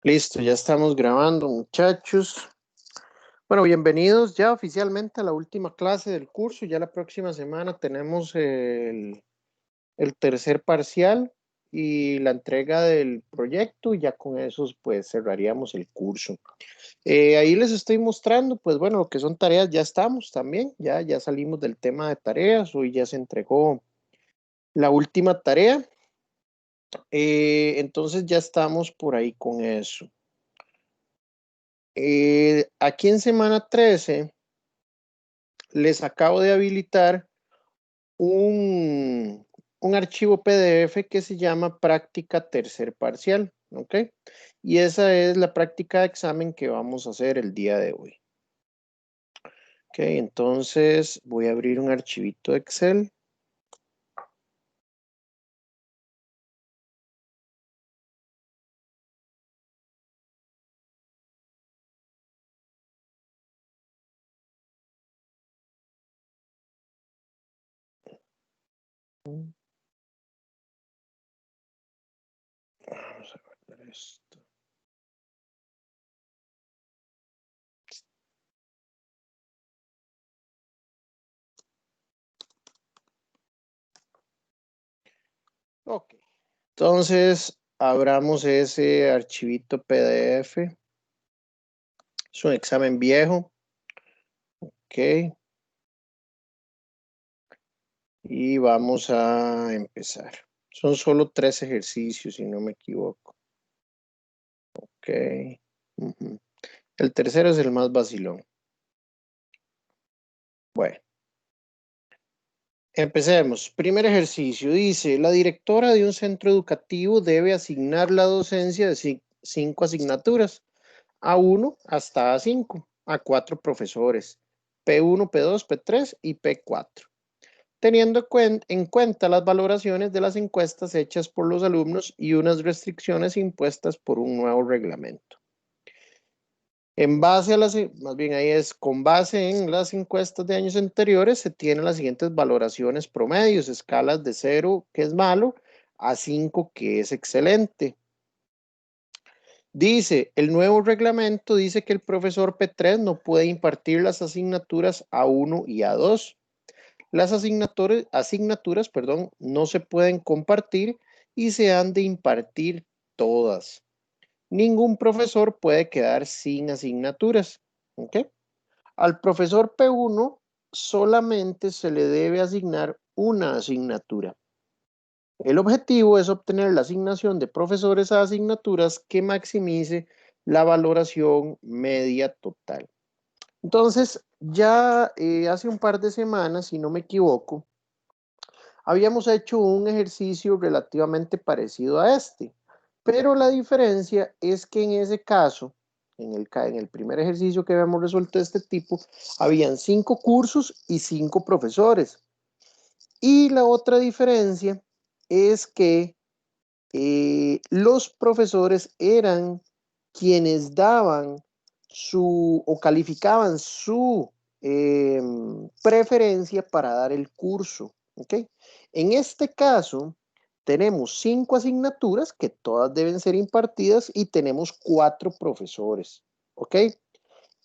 Listo, ya estamos grabando, muchachos. Bueno, bienvenidos ya oficialmente a la última clase del curso. Ya la próxima semana tenemos el tercer parcial y la entrega del proyecto. Y ya con eso, pues, cerraríamos el curso. Ahí les estoy mostrando, pues, bueno, lo que son tareas, ya estamos también. Ya salimos del tema de tareas. Hoy ya se entregó la última tarea. Entonces ya estamos por ahí con eso. Aquí en semana 13 les acabo de habilitar un, un archivo PDF que se llama práctica tercer parcial, ¿ok? Y esa es la práctica de examen que vamos a hacer el día de hoy. Ok, entonces voy a abrir un archivito de Excel. Vamos a guardar esto. Ok, entonces abramos ese archivito PDF. Es un examen viejo. Ok, y vamos a empezar. Son solo 3 ejercicios, si no me equivoco. Ok. Ujú. El tercero es el más vacilón. Bueno, empecemos. Primer ejercicio. Dice, la directora de un centro educativo debe asignar la docencia de 5 asignaturas, A1 hasta A5, a 4 profesores, P1, P2, P3 y P4, teniendo en cuenta las valoraciones de las encuestas hechas por los alumnos y unas restricciones impuestas por un nuevo reglamento. En base a más bien ahí es, con base en las encuestas de años anteriores, se tienen las siguientes valoraciones promedios, escalas de 0, que es malo, a 5, que es excelente. Dice, el nuevo reglamento dice que el profesor P3 no puede impartir las asignaturas A1 y A2. Las asignaturas, perdón, no se pueden compartir y se han de impartir todas. Ningún profesor puede quedar sin asignaturas. ¿Ok? Al profesor P1 solamente se le debe asignar una asignatura. El objetivo es obtener la asignación de profesores a asignaturas que maximice la valoración media total. Entonces, ya hace un par de semanas, si no me equivoco, habíamos hecho un ejercicio relativamente parecido a este, pero la diferencia es que en ese caso, en el primer ejercicio que habíamos resuelto de este tipo, habían 5 cursos y 5 profesores. Y la otra diferencia es que los profesores eran quienes daban o calificaban su preferencia para dar el curso. ¿Ok? En este caso, tenemos 5 asignaturas que todas deben ser impartidas y tenemos 4 profesores. ¿Ok?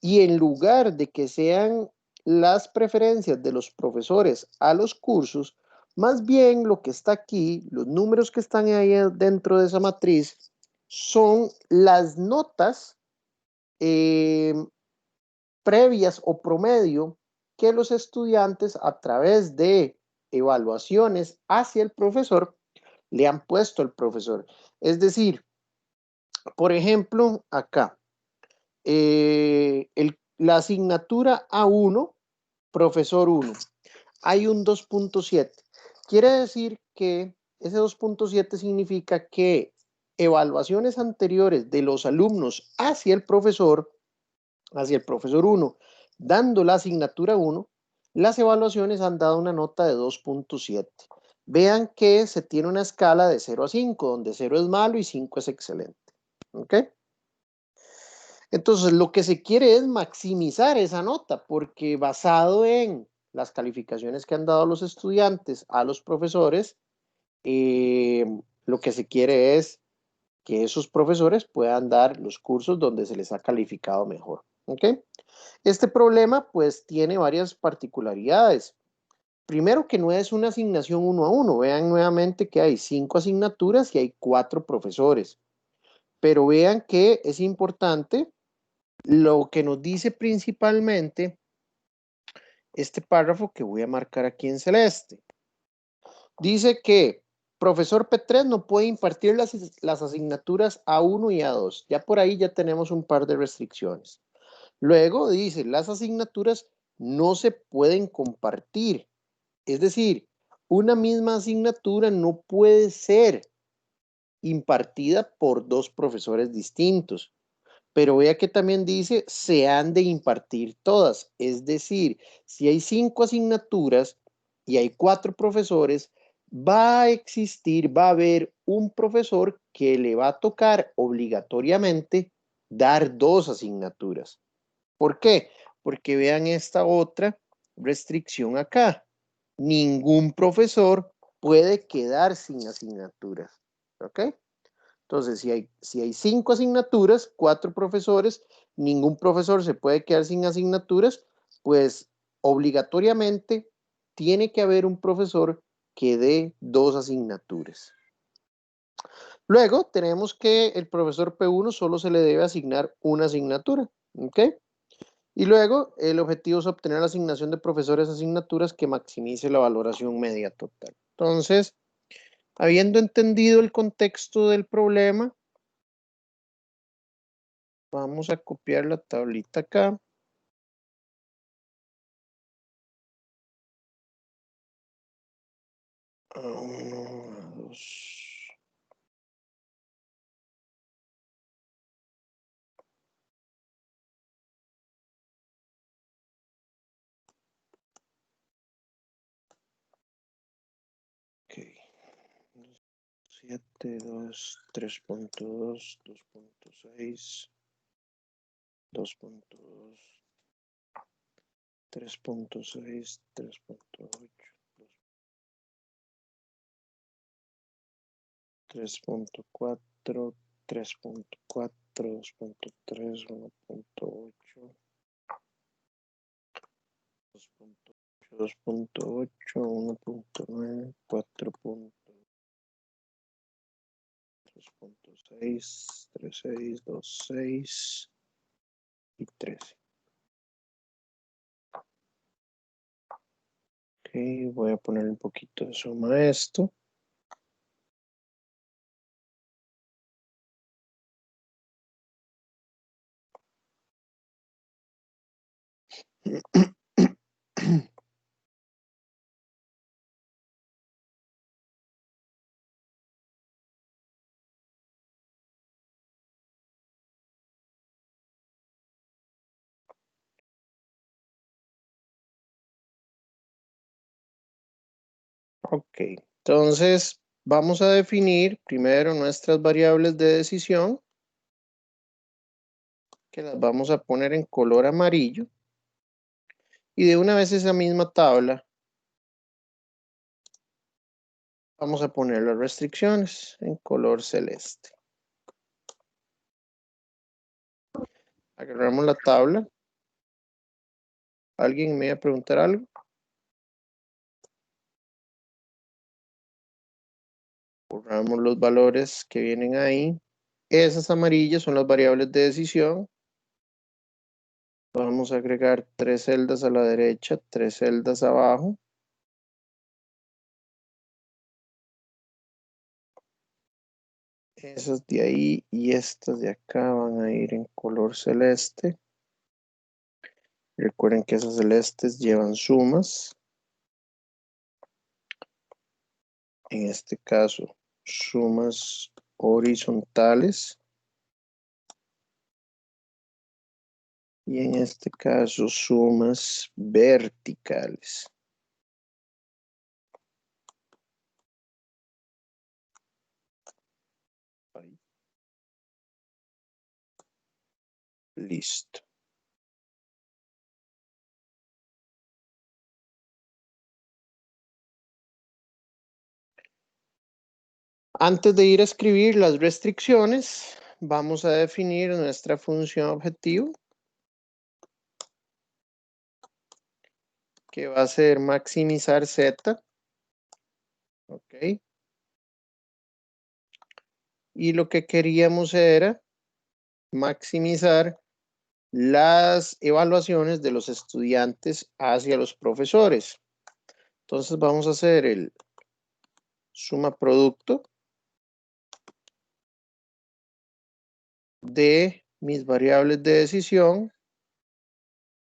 Y en lugar de que sean las preferencias de los profesores a los cursos, más bien lo que está aquí, los números que están ahí dentro de esa matriz, son las notas eh, previas o promedio que los estudiantes a través de evaluaciones hacia el profesor le han puesto al profesor. Es decir, por ejemplo, acá, la asignatura A1, profesor 1, hay un 2.7. Quiere decir que ese 2.7 significa que evaluaciones anteriores de los alumnos hacia el profesor 1, dando la asignatura 1, las evaluaciones han dado una nota de 2.7. Vean que se tiene una escala de 0 a 5, donde 0 es malo y 5 es excelente. ¿Ok? Entonces, lo que se quiere es maximizar esa nota, porque basado en las calificaciones que han dado los estudiantes a los profesores, lo que se quiere es que esos profesores puedan dar los cursos donde se les ha calificado mejor. ¿Ok? Este problema pues tiene varias particularidades. Primero que no es una asignación uno a uno. Vean nuevamente que hay 5 asignaturas y hay 4 profesores. Pero vean que es importante lo que nos dice principalmente este párrafo que voy a marcar aquí en celeste. Dice que profesor P3 no puede impartir las asignaturas A1 y A2. Ya por ahí ya tenemos un par de restricciones. Luego dice, las asignaturas no se pueden compartir. Es decir, una misma asignatura no puede ser impartida por 2 profesores distintos. Pero vea que también dice, se han de impartir todas. Es decir, si hay 5 asignaturas y hay 4 profesores, va a existir, va a haber un profesor que le va a tocar obligatoriamente dar 2 asignaturas. ¿Por qué? Porque vean esta otra restricción acá. Ningún profesor puede quedar sin asignaturas. ¿Ok? Entonces, si hay 5 asignaturas, 4 profesores, ningún profesor se puede quedar sin asignaturas, pues obligatoriamente tiene que haber un profesor que dé 2 asignaturas. Luego tenemos que el profesor P1 solo se le debe asignar una asignatura. ¿Ok? Y luego el objetivo es obtener la asignación de profesores asignaturas que maximice la valoración media total. Entonces, habiendo entendido el contexto del problema, vamos a copiar la tablita acá. A 1, a 2. Ok. 7, 2, 3.2, 2.6, 2.2, 3.6, 3.8, 3.4, 3.4, 2.3, 1.8, 2.8, 1.9, 4.3.6, 3.6, 2.6 y 13. Ok, voy a poner un poquito de suma a esto. Ok, entonces vamos a definir primero nuestras variables de decisión, que las vamos a poner en color amarillo. Y de una vez esa misma tabla, vamos a poner las restricciones en color celeste. Agarramos la tabla. ¿Alguien me va a preguntar algo? Borramos los valores que vienen ahí. Esas amarillas son las variables de decisión. Vamos a agregar 3 celdas a la derecha, 3 celdas abajo. Esas de ahí y estas de acá van a ir en color celeste. Recuerden que esas celestes llevan sumas. En este caso, sumas horizontales. Y en este caso, sumas verticales. Ahí. Listo. Antes de ir a escribir las restricciones, vamos a definir nuestra función objetivo, que va a ser maximizar Z. Ok. Y lo que queríamos era maximizar las evaluaciones de los estudiantes hacia los profesores. Entonces vamos a hacer el suma producto de mis variables de decisión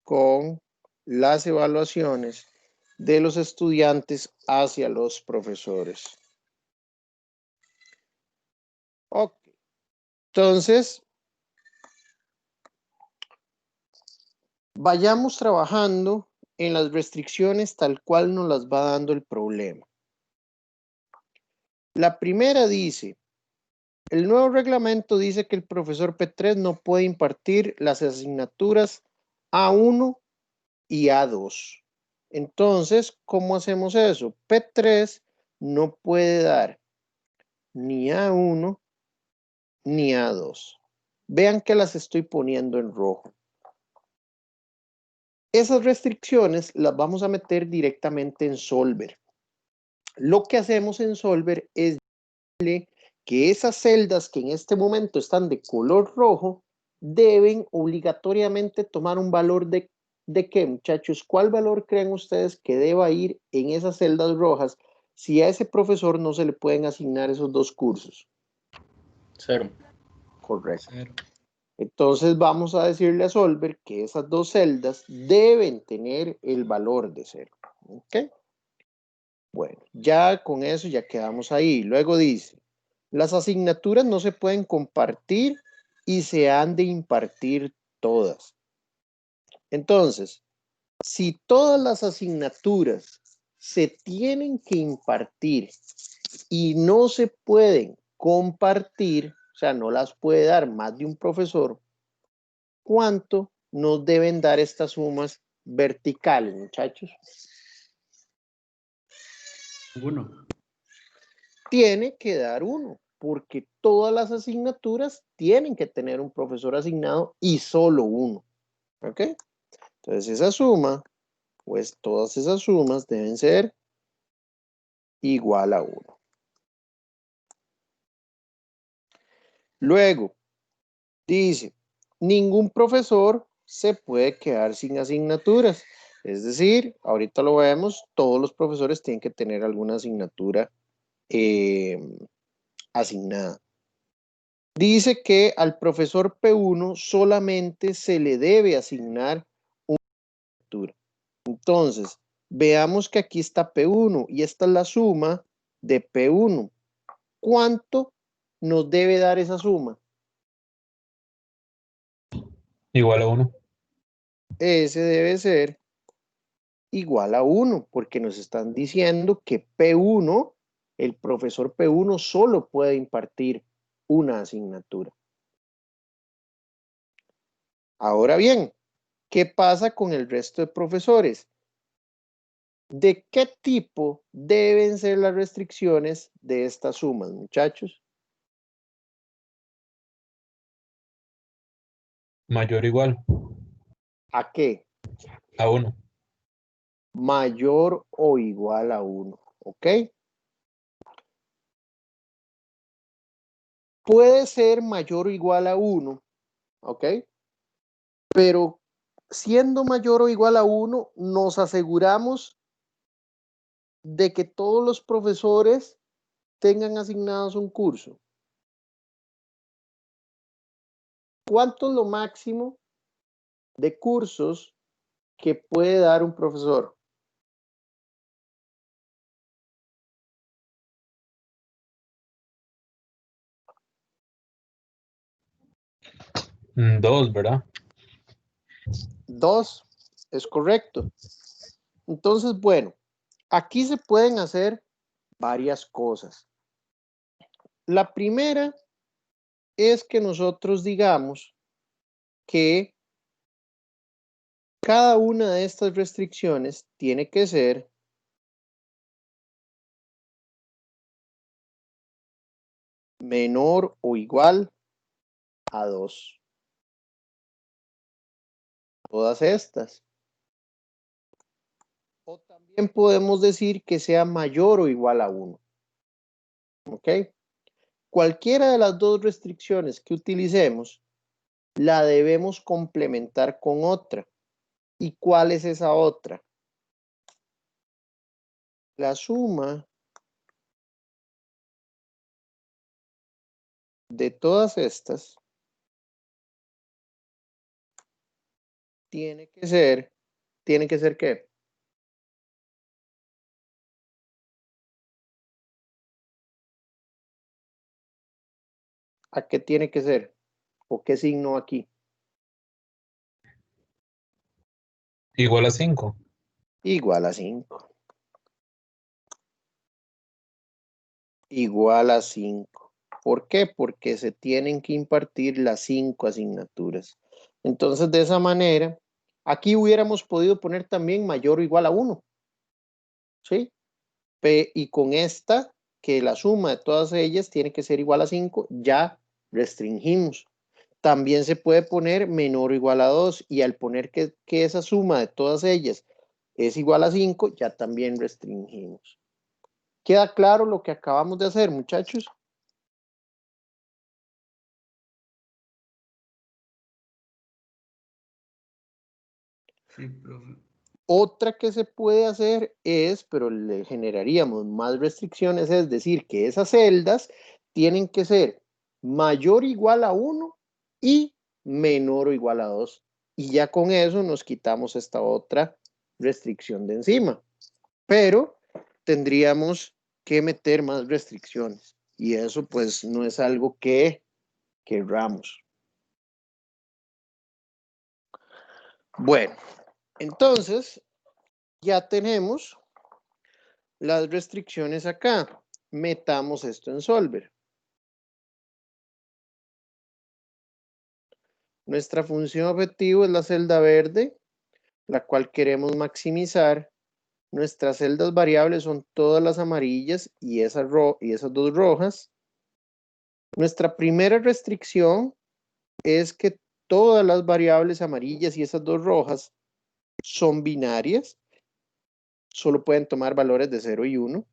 con las evaluaciones de los estudiantes hacia los profesores. Ok. Entonces, vayamos trabajando en las restricciones tal cual nos las va dando el problema. La primera dice, el nuevo reglamento dice que el profesor P3 no puede impartir las asignaturas A1 y A2. Entonces, ¿cómo hacemos eso? P3 no puede dar ni A1 ni A2. Vean que las estoy poniendo en rojo. Esas restricciones las vamos a meter directamente en Solver. Lo que hacemos en Solver es que esas celdas que en este momento están de color rojo deben obligatoriamente tomar un valor ¿de qué, muchachos? ¿Cuál valor creen ustedes que deba ir en esas celdas rojas si a ese profesor no se le pueden asignar esos dos cursos? 0. Correcto. 0. Entonces vamos a decirle a Solver que esas dos celdas deben tener el valor de 0. ¿Ok? Bueno, ya con eso ya quedamos ahí. Luego dice, las asignaturas no se pueden compartir y se han de impartir todas. Entonces, si todas las asignaturas se tienen que impartir y no se pueden compartir, o sea, no las puede dar más de un profesor, ¿cuánto nos deben dar estas sumas verticales, muchachos? 1. Tiene que dar 1, porque todas las asignaturas tienen que tener un profesor asignado y solo uno. ¿Ok? Entonces esa suma, pues todas esas sumas deben ser igual a 1. Luego, dice, ningún profesor se puede quedar sin asignaturas. Es decir, ahorita lo vemos, todos los profesores tienen que tener alguna asignatura asignada. Dice que al profesor P1 solamente se le debe asignar una asignatura. Entonces, veamos que aquí está P1 y esta es la suma de P1. ¿Cuánto nos debe dar esa suma? Igual a 1. Ese debe ser igual a 1, porque nos están diciendo que P1, el profesor P1 solo puede impartir una asignatura. Ahora bien, ¿qué pasa con el resto de profesores? ¿De qué tipo deben ser las restricciones de estas sumas, muchachos? Mayor o igual ¿A qué? a 1. Mayor o igual a 1, ¿ok? Puede ser mayor o igual a 1, ¿ok? Pero siendo mayor o igual a 1, nos aseguramos de que todos los profesores tengan asignados un curso. ¿Cuánto es lo máximo de cursos que puede dar un profesor? 2, ¿verdad? 2, es correcto. Entonces, bueno, aquí se pueden hacer varias cosas. La primera es que nosotros digamos que cada una de estas restricciones tiene que ser menor o igual a 2. Todas estas. O también podemos decir que sea mayor o igual a 1. ¿Ok? Cualquiera de las dos restricciones que utilicemos, la debemos complementar con otra. ¿Y cuál es esa otra? La suma de todas estas tiene que ser ¿qué? ¿A qué tiene que ser? ¿O qué signo aquí? Igual a 5. Igual a 5. Igual a 5. ¿Por qué? Porque se tienen que impartir las 5 asignaturas. Entonces, de esa manera, aquí hubiéramos podido poner también mayor o igual a 1. ¿Sí? Y con esta, que la suma de todas ellas tiene que ser igual a 5, ya restringimos. También se puede poner menor o igual a 2, y al poner que esa suma de todas ellas es igual a 5, ya también restringimos. ¿Queda claro lo que acabamos de hacer, muchachos? Sí, profe. Otra que se puede hacer es, pero le generaríamos más restricciones, es decir, que esas celdas tienen que ser mayor o igual a 1 y menor o igual a 2. Y ya con eso nos quitamos esta otra restricción de encima. Pero tendríamos que meter más restricciones. Y eso pues no es algo que querramos. Bueno, entonces ya tenemos las restricciones acá. Metamos esto en Solver. Nuestra función objetivo es la celda verde, la cual queremos maximizar. Nuestras celdas variables son todas las amarillas y esas dos rojas. Nuestra primera restricción es que todas las variables amarillas y esas dos rojas son binarias. Solo pueden tomar valores de 0 y 1.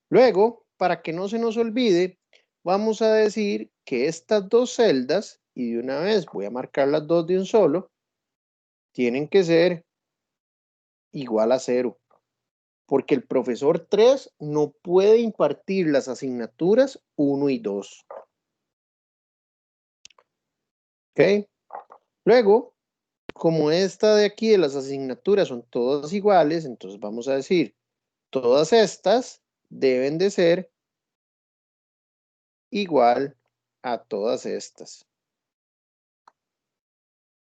Luego, para que no se nos olvide, vamos a decir que estas dos celdas, y de una vez voy a marcar las dos de un solo, tienen que ser igual a 0, porque el profesor 3 no puede impartir las asignaturas 1 y 2. ¿Ok? Luego, como esta de aquí de las asignaturas son todas iguales, entonces vamos a decir, todas estas deben de ser igual a todas estas.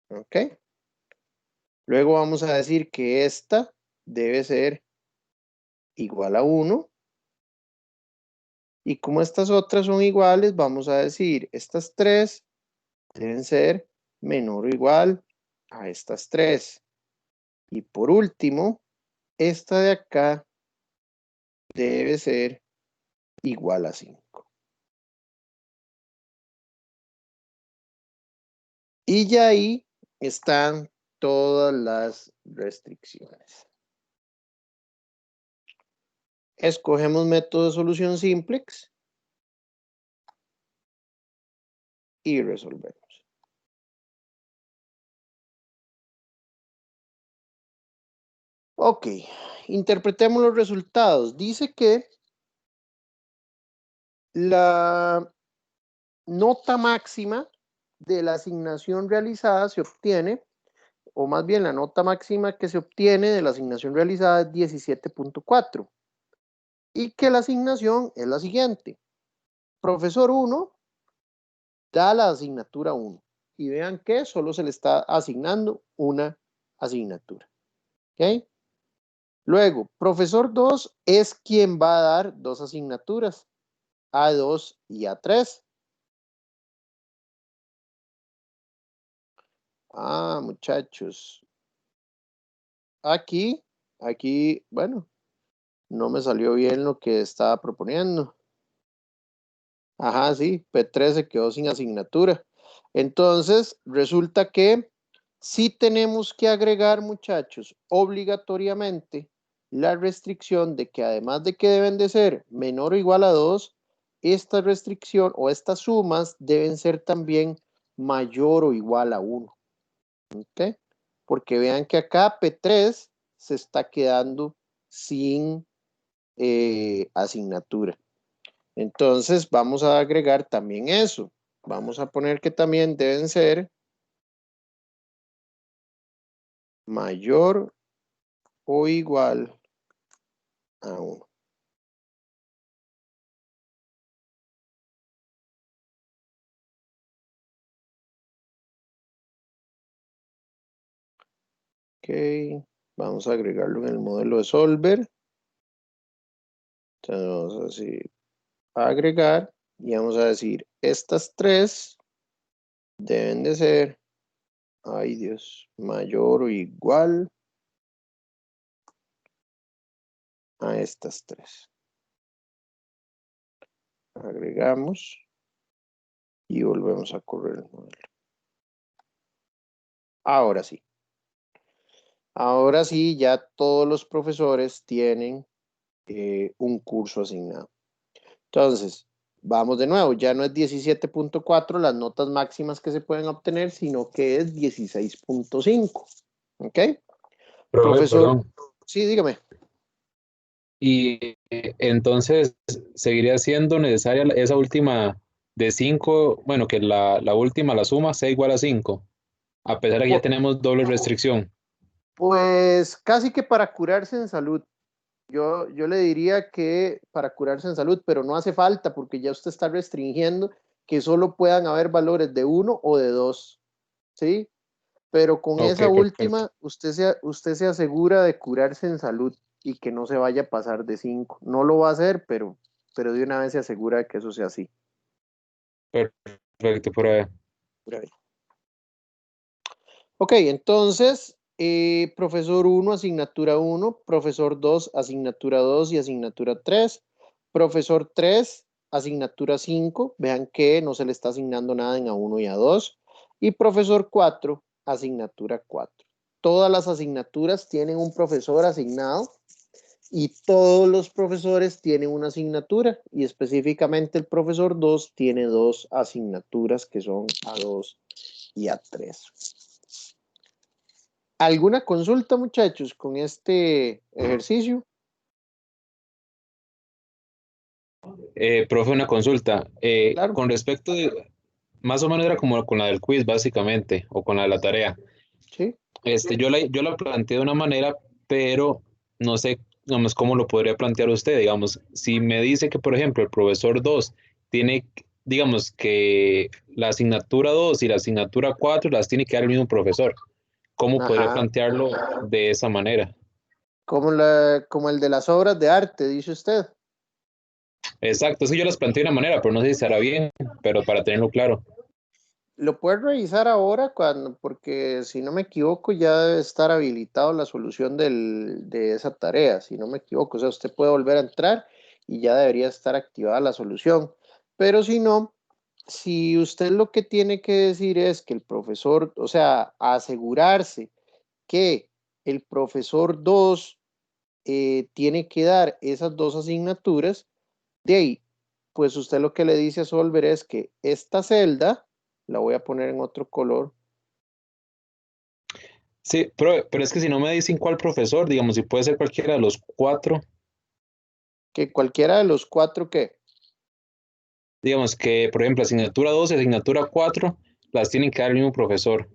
¿Ok? Luego vamos a decir que esta debe ser igual a 1. Y como estas otras son iguales, vamos a decir, estas tres deben ser menor o igual a estas tres. Y por último, esta de acá debe ser igual a 5. Y ya ahí están todas las restricciones. Escogemos método de solución simplex y resolvemos. Ok, interpretemos los resultados. Dice que la nota máxima de la asignación realizada se obtiene, o más bien la nota máxima que se obtiene de la asignación realizada es 17.4. Y que la asignación es la siguiente. Profesor 1 da la asignatura 1. Y vean que solo se le está asignando una asignatura. ¿Ok? Luego, profesor 2 es quien va a dar dos asignaturas, A2 y A3. Ah, muchachos. Aquí, bueno, no me salió bien lo que estaba proponiendo. Ajá, sí, P3 se quedó sin asignatura. Entonces, resulta que sí tenemos que agregar, muchachos, obligatoriamente la restricción de que además de que deben de ser menor o igual a 2, esta restricción o estas sumas deben ser también mayor o igual a 1. ¿Ok? Porque vean que acá P3 se está quedando sin asignatura. Entonces vamos a agregar también eso. Vamos a poner que también deben ser mayor o igual a 1. Ok, vamos a agregarlo en el modelo de Solver. Entonces vamos a decir agregar y vamos a decir estas tres deben de ser, ay Dios, mayor o igual a estas tres. Agregamos y volvemos a correr el modelo. Ahora sí. Ahora sí, ya todos los profesores tienen un curso asignado. Entonces, vamos de nuevo, ya no es 17.4 las notas máximas que se pueden obtener, sino que es 16.5. ¿Ok? Profe, Profesor, perdón. sí, dígame. Y entonces seguiría siendo necesaria esa última de 5, bueno, que la última, la suma, sea igual a 5, a pesar de que ya Pu- tenemos doble restricción. Pues casi que para curarse en salud. Yo le diría que para curarse en salud, pero no hace falta porque ya usted está restringiendo que solo puedan haber valores de 1 o de 2. ¿Sí? Pero con Ok, esa perfecto. última, usted se asegura de curarse en salud y que no se vaya a pasar de 5. No lo va a hacer, pero de una vez se asegura de que eso sea así. Perfecto, profe. Ok, entonces, profesor 1, asignatura 1, profesor 2, asignatura 2 y asignatura 3, profesor 3, asignatura 5, vean que no se le está asignando nada en A1 y A2, y profesor 4, asignatura 4. Todas las asignaturas tienen un profesor asignado y todos los profesores tienen una asignatura y específicamente el profesor 2 tiene dos asignaturas que son A2 y A3. ¿Alguna consulta, muchachos, con este ejercicio? Profe, una consulta. Claro, Con respecto de, más o menos era como con la del quiz, básicamente, o con la de la tarea. sí. Yo la planteé de una manera, pero no sé, digamos, cómo lo podría plantear usted. Digamos, si me dice que, por ejemplo, el profesor 2 tiene, digamos, que la asignatura 2 y la asignatura 4 las tiene que dar el mismo profesor, ¿cómo podría Ajá. plantearlo de esa manera? Como el de las obras de arte, dice usted. Exacto, sí, yo las planteé de una manera, pero no sé si estará bien, pero para tenerlo claro. Lo puedes revisar ahora porque si no me equivoco ya debe estar habilitado la solución de esa tarea, si no me equivoco. O sea, usted puede volver a entrar y ya debería estar activada la solución. Pero si no, si usted lo que tiene que decir es que el profesor, o sea, asegurarse que el profesor 2 tiene que dar esas dos asignaturas, de ahí, pues usted lo que le dice a Solver es que esta celda, la voy a poner en otro color, Sí, pero es que si no me dicen cuál profesor, digamos, si puede ser cualquiera de los cuatro, que cualquiera de los cuatro que, digamos que, por ejemplo, asignatura 2 y asignatura 4 las tienen que dar el mismo profesor,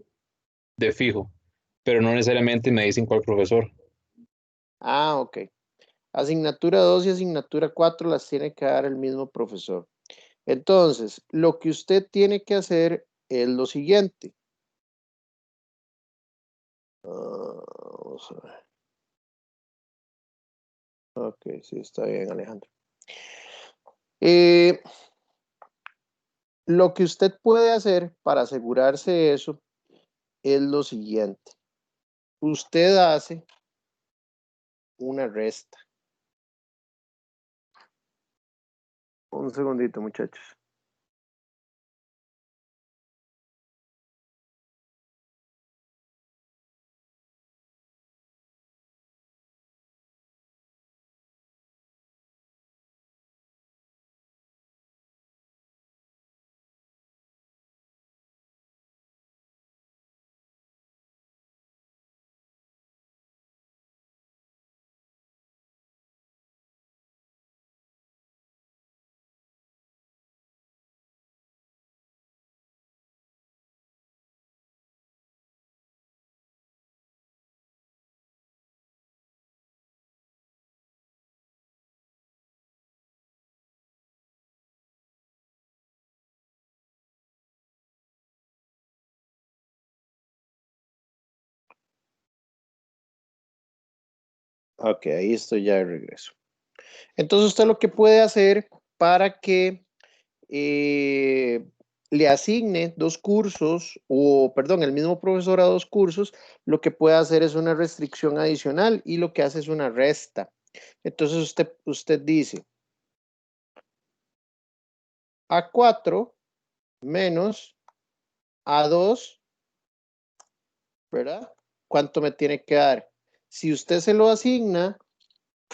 de fijo, pero no necesariamente me dicen cuál profesor. ok, asignatura 2 y asignatura 4 las tiene que dar el mismo profesor. Entonces, lo que usted tiene que hacer es lo siguiente. Vamos a ver. Ok, sí, está bien, Alejandro. Eh, lo que usted puede hacer para asegurarse de eso es lo siguiente. Usted hace una resta. Un segundito, muchachos. Ok, ahí estoy ya de regreso. Entonces usted lo que puede hacer para que le asigne dos cursos o, perdón, el mismo profesor a dos cursos, lo que puede hacer es una restricción adicional y lo que hace es una resta. Entonces usted dice A4 menos A2, ¿verdad? ¿Cuánto me tiene que dar? Si usted se lo asigna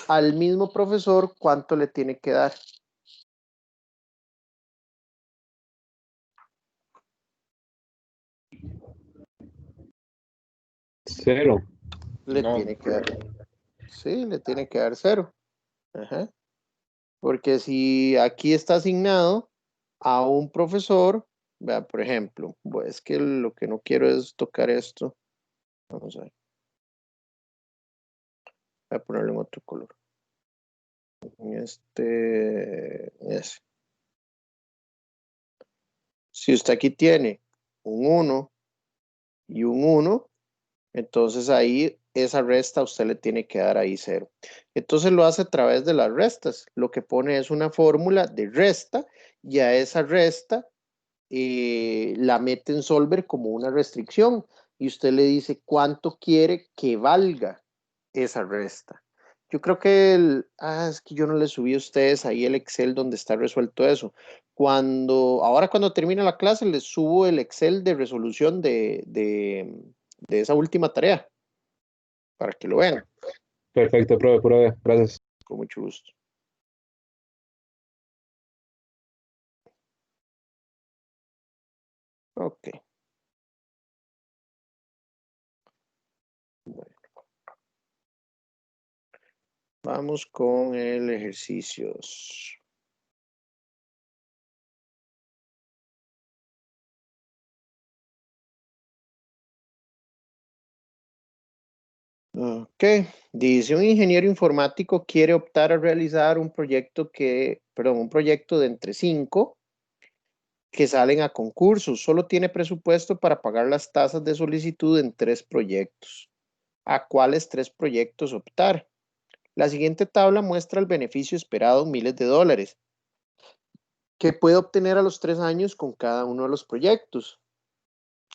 al mismo profesor, ¿cuánto le tiene que dar? Cero. Le No, tiene que dar, sí, le tiene que dar cero. Ajá. Porque si aquí está asignado a un profesor, vea, por ejemplo, es que lo que no quiero es tocar esto. Vamos a ver, voy a ponerlo en otro color. Ese. Si usted aquí tiene un 1 y un 1, entonces ahí esa resta usted le tiene que dar ahí cero. Entonces lo hace a través de las restas. Lo que pone es una fórmula de resta y a esa resta la mete en Solver como una restricción y usted le dice cuánto quiere que valga esa resta. Yo creo que es que yo no le subí a ustedes ahí el Excel donde está resuelto eso. Ahora cuando termine la clase les subo el Excel de resolución de esa última tarea para que lo vean, Perfecto, profe, profe, gracias. con mucho gusto. Ok, bueno, vamos con el ejercicio. Ok, dice un ingeniero informático quiere optar a realizar un proyecto de entre 5 que salen a concursos. Solo tiene presupuesto para pagar las tasas de solicitud en 3 proyectos. ¿A cuáles 3 proyectos optar? La siguiente tabla muestra el beneficio esperado en miles de dólares que puede obtener a los 3 años con cada uno de los proyectos,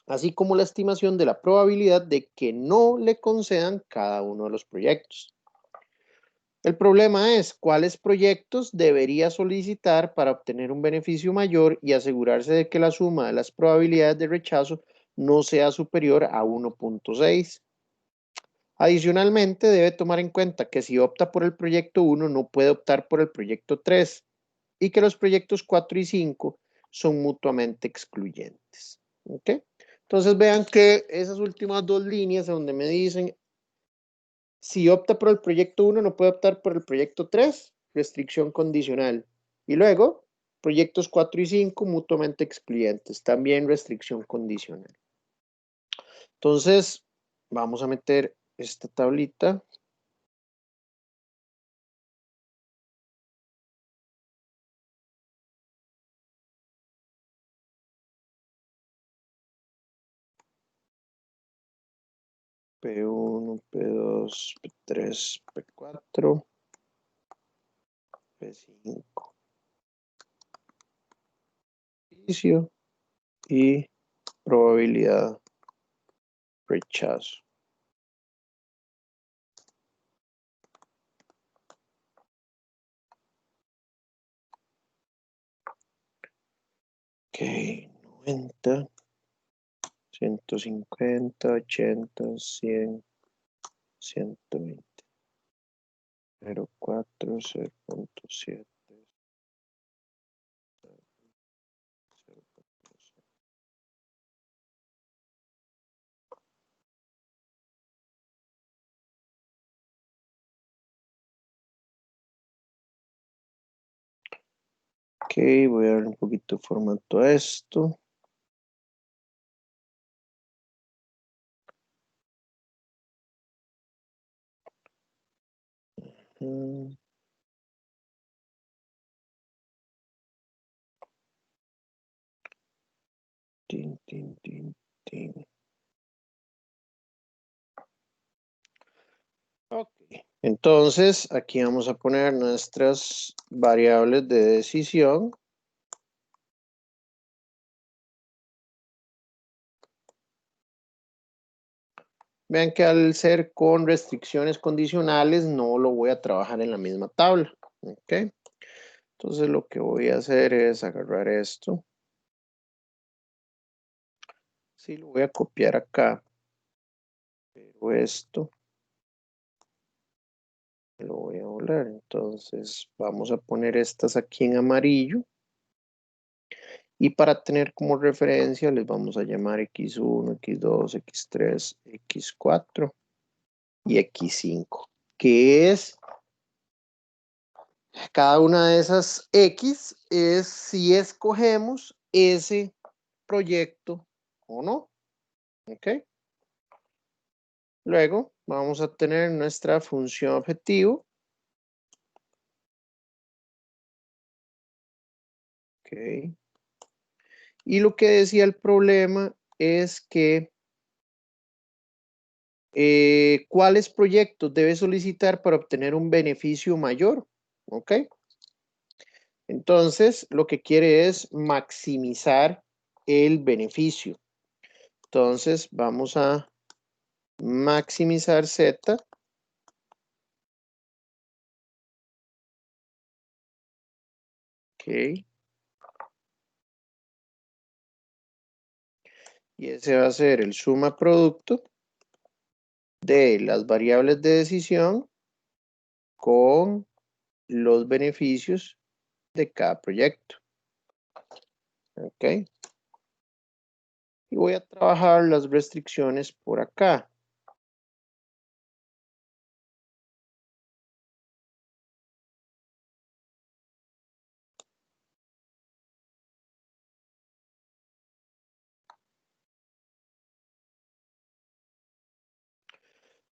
así como la estimación de la probabilidad de que no le concedan cada uno de los proyectos. El problema es cuáles proyectos debería solicitar para obtener un beneficio mayor y asegurarse de que la suma de las probabilidades de rechazo no sea superior a 1.6. Adicionalmente, debe tomar en cuenta que si opta por el proyecto 1, no puede optar por el proyecto 3 y que los proyectos 4 y 5 son mutuamente excluyentes. ¿Ok? Entonces vean que esas últimas dos líneas donde me dicen si opta por el proyecto 1, no puede optar por el proyecto 3, restricción condicional. Y luego, proyectos 4 y 5, mutuamente excluyentes, también restricción condicional. Entonces, vamos a meter esta tablita. P1, P2, P3, P4, P5. Inicio y probabilidad rechazo. Ok, 90, 150, 80, 100, 120. 0.4, 0.7. Ok, voy a darle un poquito de formato a esto. Mm, tin, tin, tin, tin. Ok, Entonces, aquí vamos a poner nuestras variables de decisión. Vean que al ser con restricciones condicionales, no lo voy a trabajar en la misma tabla. ¿Ok? Entonces, lo que voy a hacer es agarrar esto. Sí, lo voy a copiar acá. Pero esto lo voy a volar. Entonces, vamos a poner estas aquí en amarillo. Y para tener como referencia, les vamos a llamar X1, X2, X3, X4 y X5, que es cada una de esas X es si escogemos ese proyecto o no. ¿Ok? Luego vamos a tener nuestra función objetivo. ¿Ok? Y lo que decía el problema es que ¿cuáles proyectos debe solicitar para obtener un beneficio mayor? ¿Ok? Entonces, lo que quiere es maximizar el beneficio. Entonces, vamos a maximizar Z. Ok. Y ese va a ser el suma producto de las variables de decisión con los beneficios de cada proyecto. Ok. Y voy a trabajar las restricciones por acá.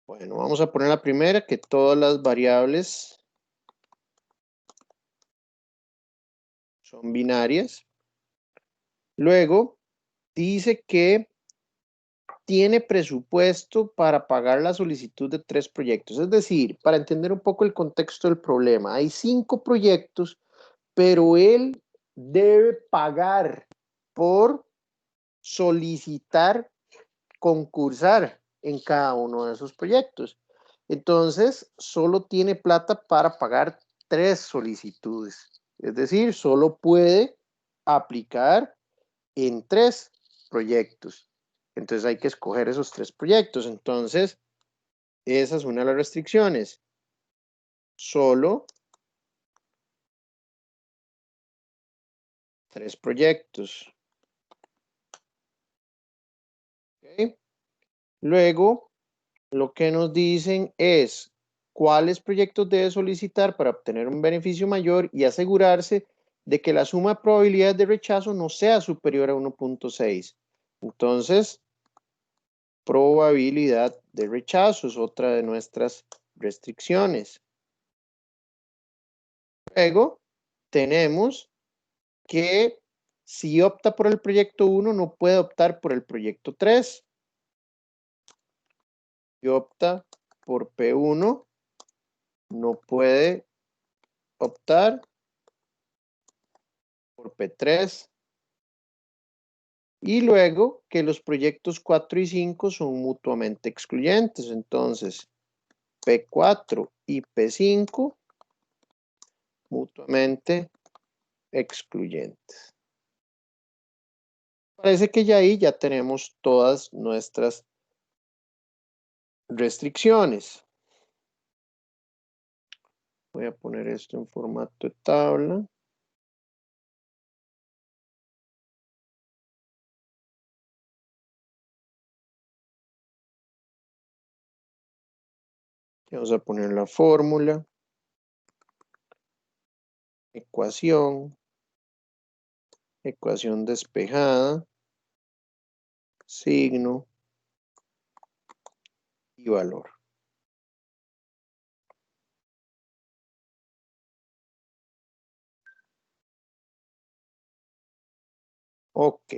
Bueno, vamos a poner la primera, que todas las variables son binarias. Luego, dice que tiene presupuesto para pagar la solicitud de 3 proyectos. Es decir, para entender un poco el contexto del problema, hay 5 proyectos, pero él debe pagar por solicitar, concursar en cada uno de esos proyectos. Entonces, solo tiene plata para pagar 3 solicitudes. Es decir, solo puede aplicar en 3 proyectos. Entonces hay que escoger esos 3 proyectos. Entonces, esa es una de las restricciones. Solo 3 proyectos. ¿Okay? Luego, lo que nos dicen es cuáles proyectos debe solicitar para obtener un beneficio mayor y asegurarse de que la suma de probabilidades de rechazo no sea superior a 1.6. Entonces, probabilidad de rechazo es otra de nuestras restricciones. Luego, tenemos que si opta por el proyecto 1, no puede optar por el proyecto 3. Si opta por P1, no puede optar por P3. Y luego que los proyectos 4 y 5 son mutuamente excluyentes. Entonces, P4 y P5 mutuamente excluyentes. Parece que ya ahí ya tenemos todas nuestras restricciones. Voy a poner esto en formato de tabla. Vamos a poner la fórmula, ecuación, ecuación despejada, signo y valor. Ok.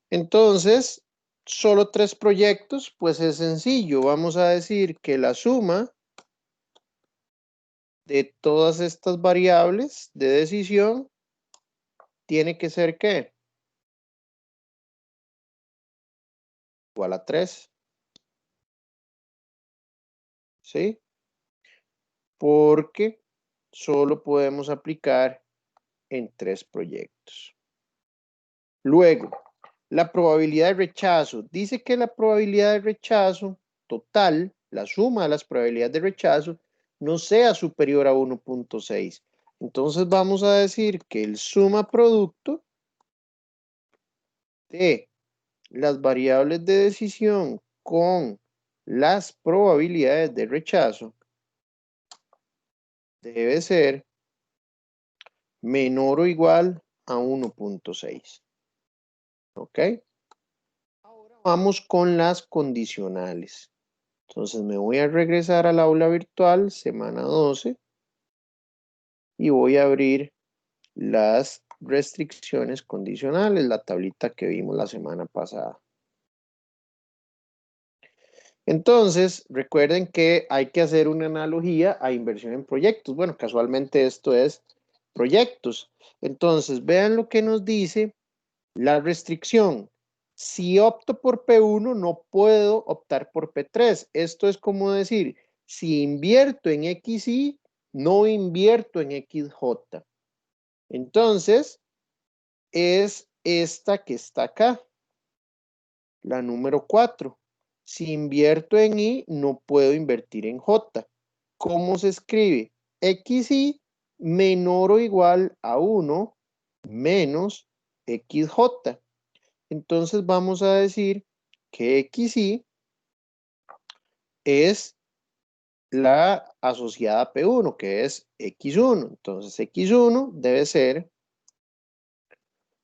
Entonces, solo 3 proyectos, pues es sencillo. Vamos a decir que la suma de todas estas variables de decisión tiene que ser ¿qué? Igual a 3. ¿Sí? Porque solo podemos aplicar en 3 proyectos. Luego, la probabilidad de rechazo. Dice que la probabilidad de rechazo total, la suma de las probabilidades de rechazo, no sea superior a 1.6. Entonces vamos a decir que el suma producto de las variables de decisión con las probabilidades de rechazo debe ser menor o igual a 1.6. ¿Ok? Ahora vamos con las condicionales. Entonces me voy a regresar al aula virtual, semana 12, y voy a abrir las restricciones condicionales, la tablita que vimos la semana pasada. Entonces, recuerden que hay que hacer una analogía a inversión en proyectos. Bueno, casualmente esto es proyectos. Entonces, vean lo que nos dice la restricción. Si opto por P1, no puedo optar por P3. Esto es como decir, si invierto en XY, no invierto en XJ. Entonces, es esta que está acá, la número 4. Si invierto en Y, no puedo invertir en J. ¿Cómo se escribe? XY menor o igual a 1 menos XJ. Entonces vamos a decir que XY es la asociada a P1, que es X1. Entonces X1 debe ser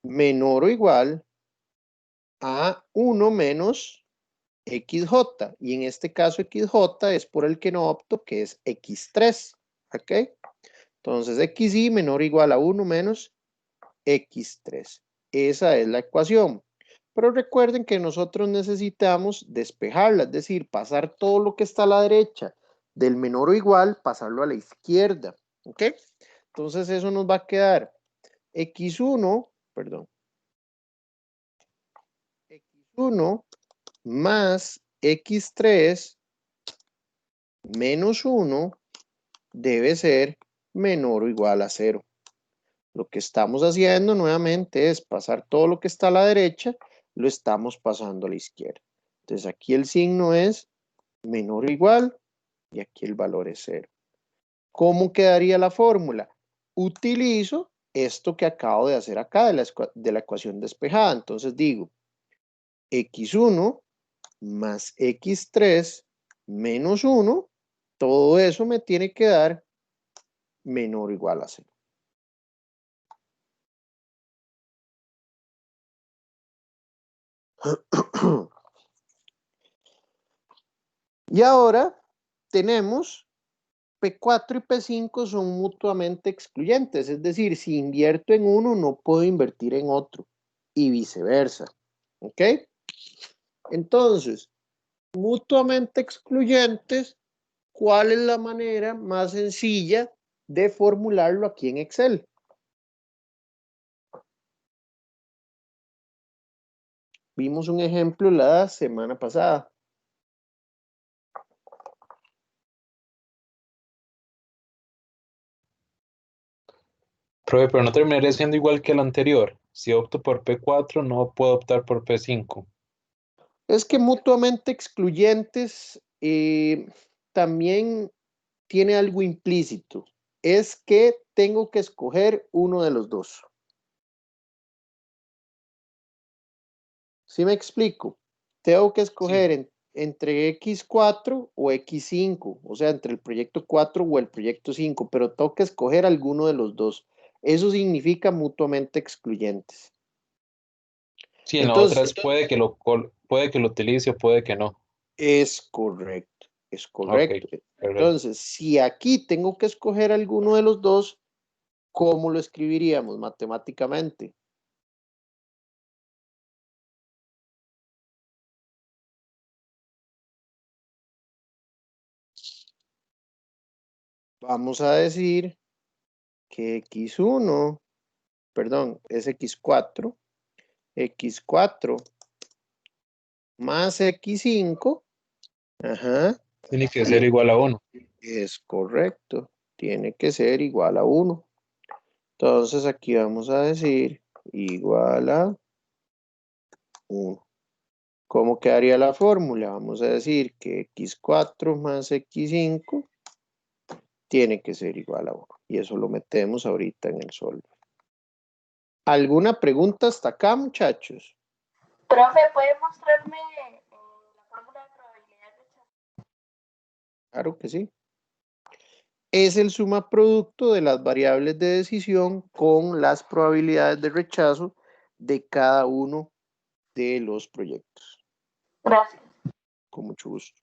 menor o igual a 1 menos XJ. Y en este caso XJ es por el que no opto, que es X3. ¿Ok? Entonces XY menor o igual a 1 menos X3. Esa es la ecuación. Pero recuerden que nosotros necesitamos despejarla, es decir, pasar todo lo que está a la derecha del menor o igual, pasarlo a la izquierda. ¿Ok? Entonces eso nos va a quedar X1, perdón, X1 más X3 menos 1 debe ser menor o igual a 0. Lo que estamos haciendo nuevamente es pasar todo lo que está a la derecha, lo estamos pasando a la izquierda. Entonces aquí el signo es menor o igual y aquí el valor es 0. ¿Cómo quedaría la fórmula? Utilizo esto que acabo de hacer acá de la ecuación despejada. Entonces digo x1 más x3 menos 1, todo eso me tiene que dar menor o igual a 0. Y ahora tenemos P4 y P5 son mutuamente excluyentes, es decir, si invierto en uno no puedo invertir en otro y viceversa. ¿Ok? Entonces, mutuamente excluyentes, ¿cuál es la manera más sencilla de formularlo aquí en Excel? Vimos un ejemplo la semana pasada. Profe, pero no terminaría siendo igual que el anterior. Si opto por P4, no puedo optar por P5. Es que mutuamente excluyentes también tiene algo implícito. Es que tengo que escoger uno de los dos. ¿Sí me explico? Tengo que Sí. escoger entre X4 o X5, o sea, entre el proyecto 4 o el proyecto 5, pero tengo que escoger alguno de los dos. Eso significa mutuamente excluyentes. Sí, en la otra Entonces, es puede que lo utilice o puede que no. es correcto, es Ok, correcto. perfecto. Entonces, si aquí tengo que escoger alguno de los dos, ¿cómo lo escribiríamos matemáticamente? Vamos a decir que x1, perdón, es x4 más x5, ajá, Tiene que ser igual a 1. es correcto, tiene que ser igual a 1. Entonces aquí vamos a decir igual a 1. ¿Cómo quedaría la fórmula? Vamos a decir que x4 más x5 tiene que ser igual a 1. Y eso lo metemos ahorita en el solver. ¿Alguna pregunta hasta acá, muchachos? Profe, ¿puede mostrarme la fórmula de probabilidad de rechazo? Claro que sí. Es el suma producto de las variables de decisión con las probabilidades de rechazo de cada uno de los proyectos. Gracias. Con mucho gusto.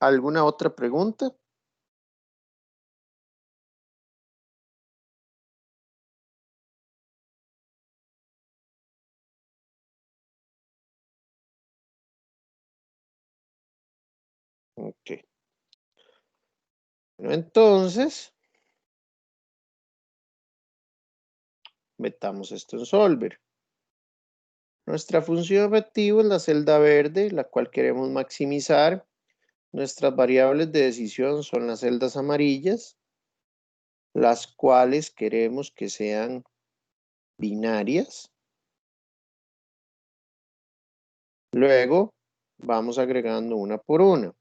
¿Alguna otra pregunta? Ok. Bueno, entonces, metamos esto en Solver. Nuestra función objetivo es la celda verde, la cual queremos maximizar. Nuestras variables de decisión son las celdas amarillas, las cuales queremos que sean binarias. Luego, vamos agregando una por una.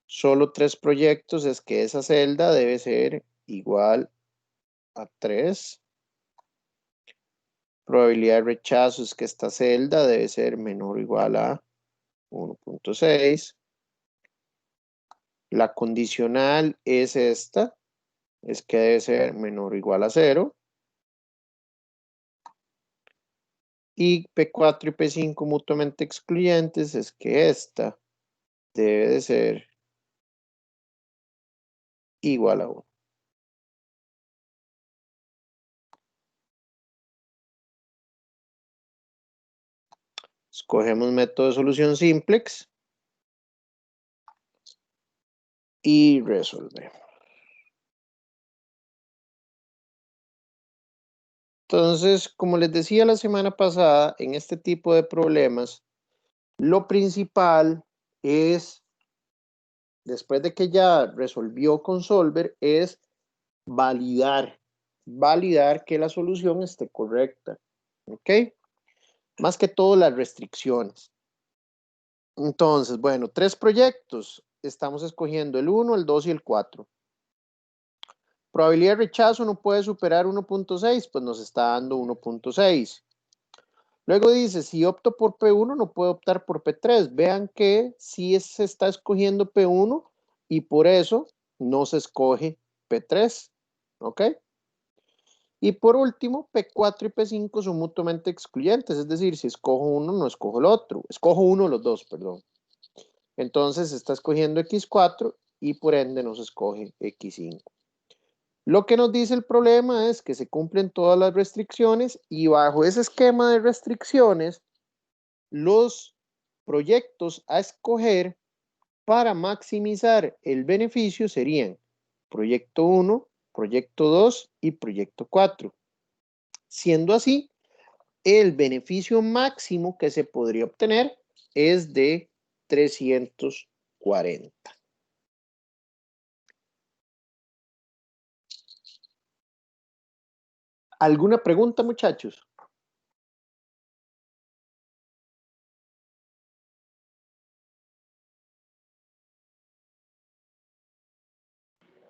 Solo 3 proyectos es que esa celda debe ser igual a 3. Probabilidad de rechazo es que esta celda debe ser menor o igual a 1.6. La condicional es esta, es que debe ser menor o igual a 0. Y P4 y P5 mutuamente excluyentes es que esta debe de ser igual a 1. Escogemos método de solución simplex y resolvemos. Entonces, como les decía la semana pasada, en este tipo de problemas, lo principal es, después de que ya resolvió con Solver, es validar que la solución esté correcta. ¿Ok? Más que todo las restricciones. Entonces, bueno, 3 proyectos. Estamos escogiendo el 1, el 2 y el 4. Probabilidad de rechazo no puede superar 1.6, pues nos está dando 1.6. Luego dice, si opto por P1, no puedo optar por P3. Vean que sí se está escogiendo P1 y por eso no se escoge P3. ¿Ok? Y por último, P4 y P5 son mutuamente excluyentes. Es decir, si escojo uno, no escojo el otro. Escojo uno de los dos, perdón. Entonces se está escogiendo X4 y por ende nos escoge X5. Lo que nos dice el problema es que se cumplen todas las restricciones y bajo ese esquema de restricciones, los proyectos a escoger para maximizar el beneficio serían proyecto 1, proyecto 2 y proyecto 4. Siendo así, el beneficio máximo que se podría obtener es de 340. ¿Alguna pregunta, muchachos?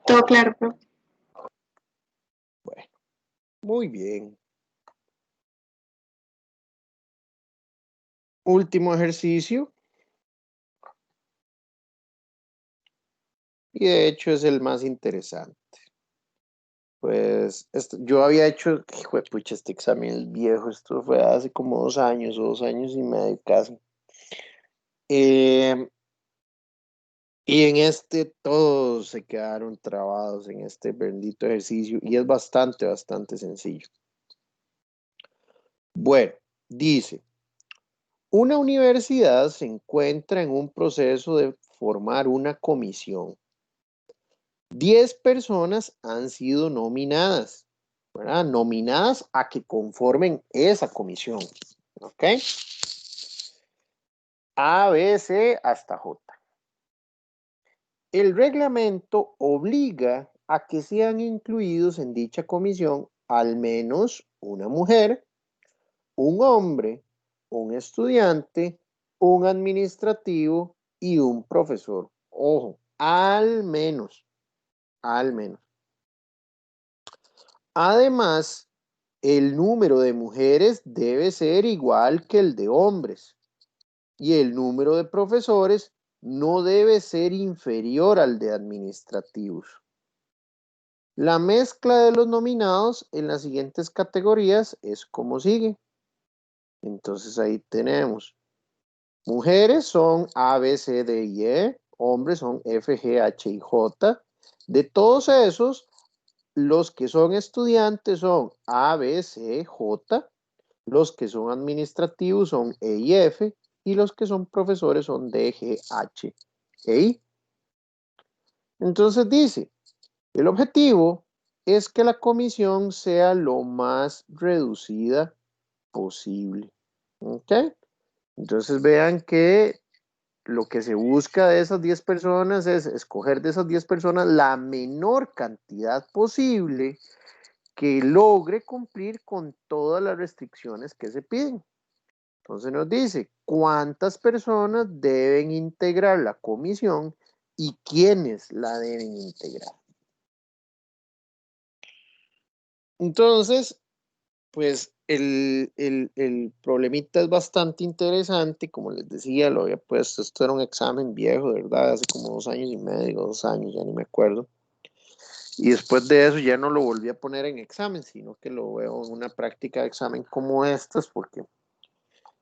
Todo claro, profe. Bueno, muy bien. Último ejercicio. Y de hecho es el más interesante. Pues yo había hecho, hijo de pucha, este examen viejo, esto fue hace como 2 años o 2 años y medio casi. Y en este todos se quedaron trabados en este bendito ejercicio y es bastante, bastante sencillo. Bueno, dice, una universidad se encuentra en un proceso de formar una comisión. 10 personas han sido nominadas, ¿verdad? Nominadas a que conformen esa comisión. ¿Ok? A, B, C hasta J. El reglamento obliga a que sean incluidos en dicha comisión al menos una mujer, un hombre, un estudiante, un administrativo y un profesor. Ojo, al menos, al menos. Además, el número de mujeres debe ser igual que el de hombres y el número de profesores no debe ser inferior al de administrativos. La mezcla de los nominados en las siguientes categorías es como sigue. Entonces ahí tenemos. Mujeres son A, B, C, D y E. Hombres son F, G, H y J. De todos esos, los que son estudiantes son A, B, C, J. Los que son administrativos son E y F. Y los que son profesores son D, G, H e I. Entonces dice, el objetivo es que la comisión sea lo más reducida posible. ¿Ok? Entonces vean que lo que se busca de esas 10 personas es escoger de esas 10 personas la menor cantidad posible que logre cumplir con todas las restricciones que se piden. Entonces nos dice cuántas personas deben integrar la comisión y quiénes la deben integrar. Entonces, pues el problemita es bastante interesante, como les decía, lo había puesto, esto era un examen viejo, de verdad, hace como 2 años y medio, 2 años, ya ni me acuerdo. Y después de eso ya no lo volví a poner en examen, sino que lo veo en una práctica de examen como estas, porque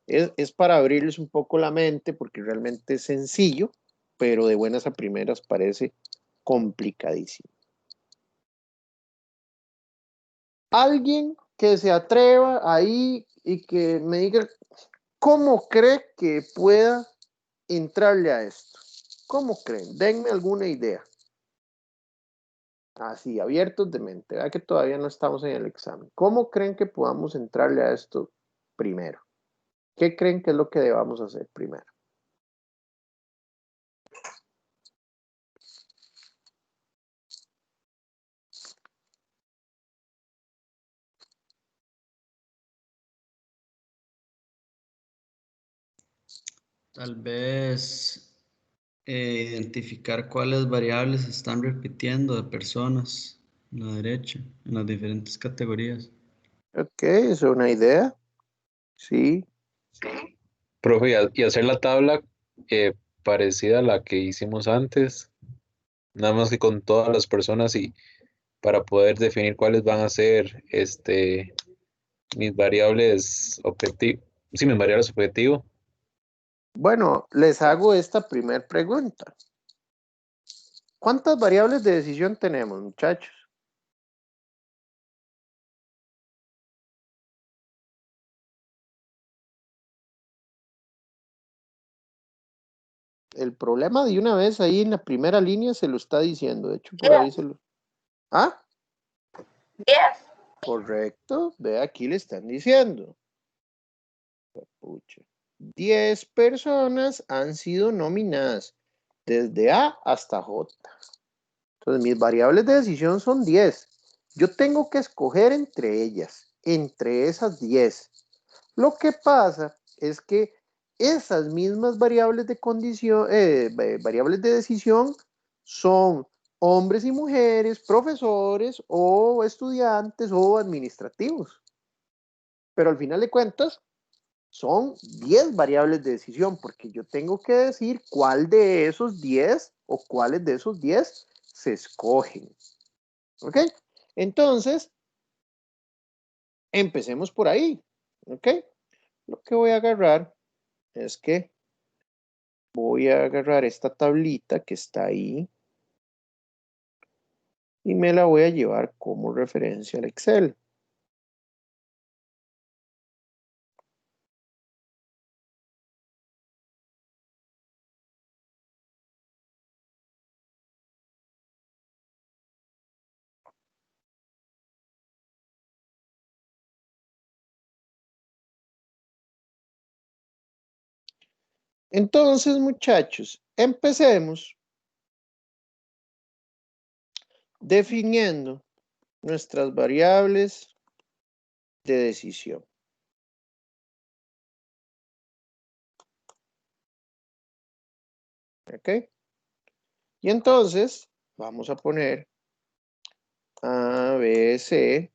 es para abrirles un poco la mente, porque realmente es sencillo, pero de buenas a primeras parece complicadísimo. Alguien que se atreva ahí y que me diga cómo cree que pueda entrarle a esto. ¿Cómo creen? Denme alguna idea. Así, abiertos de mente. Vea que todavía no estamos en el examen. ¿Cómo creen que podamos entrarle a esto primero? ¿Qué creen que es lo que debamos hacer primero? Tal vez identificar cuáles variables se están repitiendo de personas en la derecha, en las diferentes categorías. Ok, es una idea. Sí. Profe, y hacer la tabla parecida a la que hicimos antes, nada más que con todas las personas y para poder definir cuáles van a ser mis variables objetivos. Sí, mis variables objetivos. Bueno, les hago esta primera pregunta. ¿Cuántas variables de decisión tenemos, muchachos? El problema de una vez ahí en la primera línea se lo está diciendo. De hecho, por ahí se lo... ¿Ah? 10. Correcto. Ve, aquí le están diciendo. Pucha. 10 personas han sido nominadas desde A hasta J. Entonces, mis variables de decisión son 10. Yo tengo que escoger entre ellas, entre esas 10. Lo que pasa es que esas mismas variables de condición, variables de decisión son hombres y mujeres, profesores o estudiantes o administrativos. Pero al final de cuentas, son 10 variables de decisión, porque yo tengo que decir cuál de esos 10 o cuáles de esos 10 se escogen. ¿Ok? Entonces, empecemos por ahí. ¿Ok? Lo que voy a agarrar es que voy a agarrar esta tablita que está ahí y me la voy a llevar como referencia al Excel. Entonces, muchachos, empecemos definiendo nuestras variables de decisión. ¿Ok? Y entonces vamos a poner A, B, C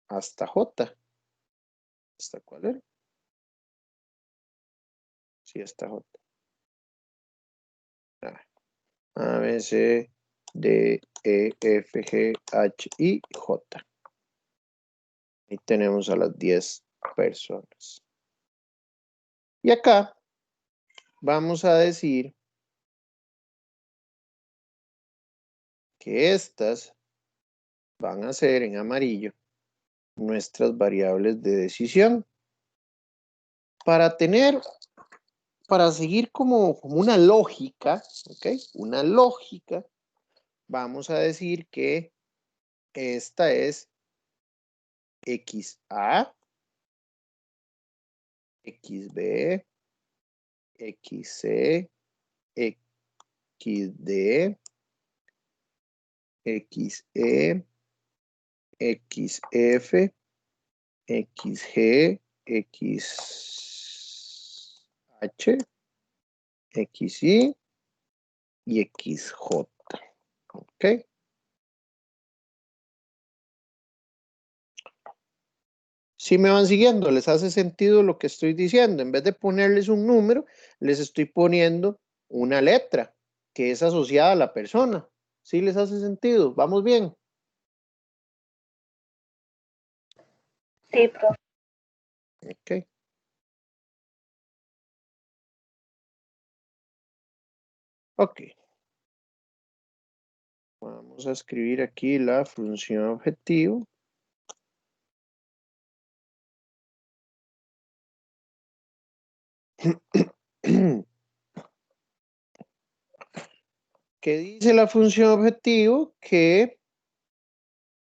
hasta J. ¿Hasta cuál era? Sí, hasta J. A, B, C, D, E, F, G, H, I, J. Ahí tenemos a las 10 personas. Y acá vamos a decir que estas van a ser en amarillo nuestras variables de decisión. Para seguir como una lógica, ¿ok? Una lógica, vamos a decir que esta es XA, XB, XC, XD, XE, XF, XG, XH, XY y XJ. ¿Ok? Si me van siguiendo, les hace sentido lo que estoy diciendo. En vez de ponerles un número, les estoy poniendo una letra que es asociada a la persona. ¿Sí les hace sentido? ¿Vamos bien? Sí, profe. Ok. Ok. Vamos a escribir aquí la función objetivo. ¿Qué dice la función objetivo? Que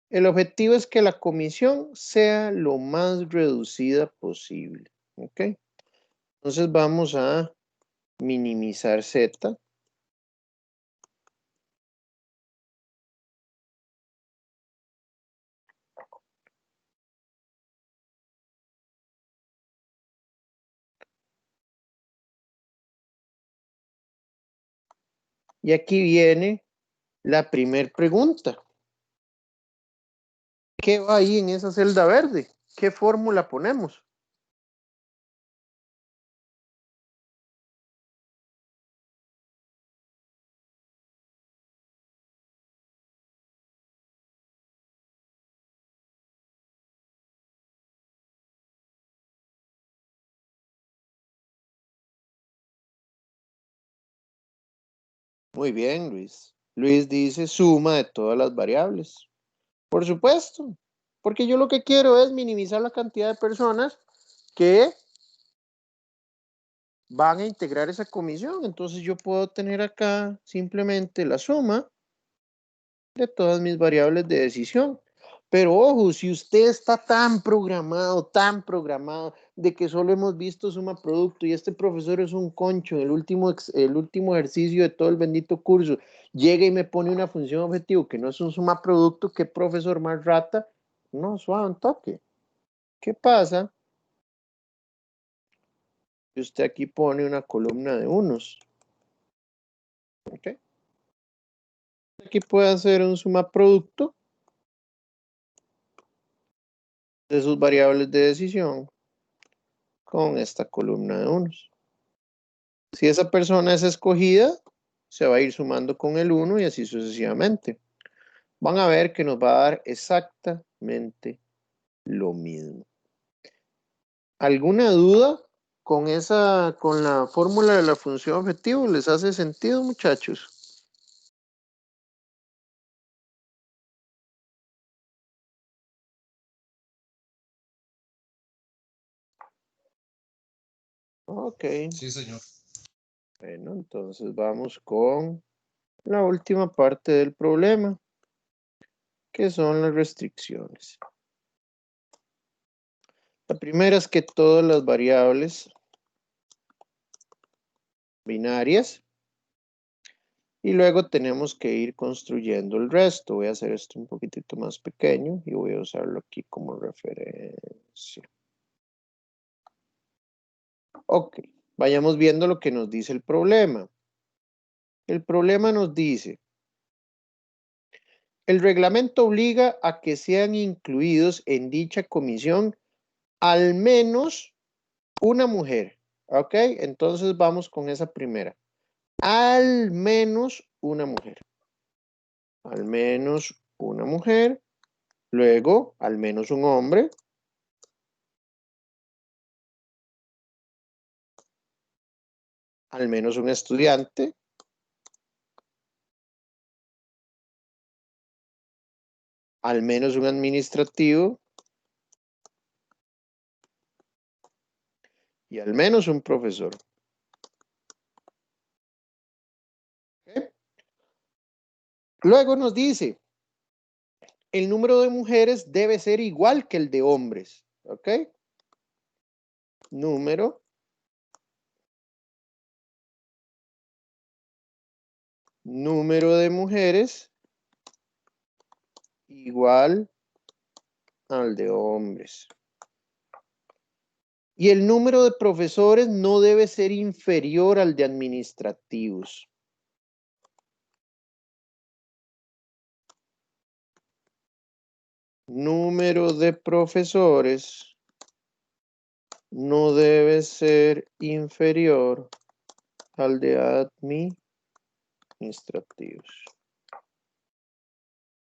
el objetivo es que la comisión sea lo más reducida posible. ¿Ok? Entonces vamos a minimizar Z. Y aquí viene la primera pregunta. ¿Qué va ahí en esa celda verde? ¿Qué fórmula ponemos? Muy bien, Luis. Luis dice suma de todas las variables. Por supuesto, porque yo lo que quiero es minimizar la cantidad de personas que van a integrar esa comisión. Entonces yo puedo tener acá simplemente la suma de todas mis variables de decisión. Pero ojo, si usted está tan programado de que solo hemos visto suma producto y este profesor es un concho, el último ejercicio de todo el bendito curso, llega y me pone una función objetivo que no es un suma producto, ¿qué profesor más rata? No, suave, un toque. ¿Qué pasa? Si usted aquí pone una columna de unos. ¿Ok? Aquí puede hacer un suma producto de sus variables de decisión con esta columna de unos. Si esa persona es escogida, se va a ir sumando con el 1 y así sucesivamente. Van a ver que nos va a dar exactamente lo mismo. ¿Alguna duda con la fórmula de la función objetivo? ¿Les hace sentido, muchachos? Ok. Sí, señor. Bueno, entonces vamos con la última parte del problema, que son las restricciones. La primera es que todas las variables binarias. Y luego tenemos que ir construyendo el resto. Voy a hacer esto un poquitito más pequeño y voy a usarlo aquí como referencia. Ok, vayamos viendo lo que nos dice el problema. El problema nos dice, el reglamento obliga a que sean incluidos en dicha comisión al menos una mujer. Ok, entonces vamos con esa primera. Al menos una mujer. Al menos una mujer. Luego, al menos un hombre. Al menos un estudiante. Al menos un administrativo. Y al menos un profesor. ¿Okay? Luego nos dice, el número de mujeres debe ser igual que el de hombres. ¿Ok? Número de mujeres igual al de hombres. Y el número de profesores no debe ser inferior al de administrativos. Número de profesores no debe ser inferior al de administrativos.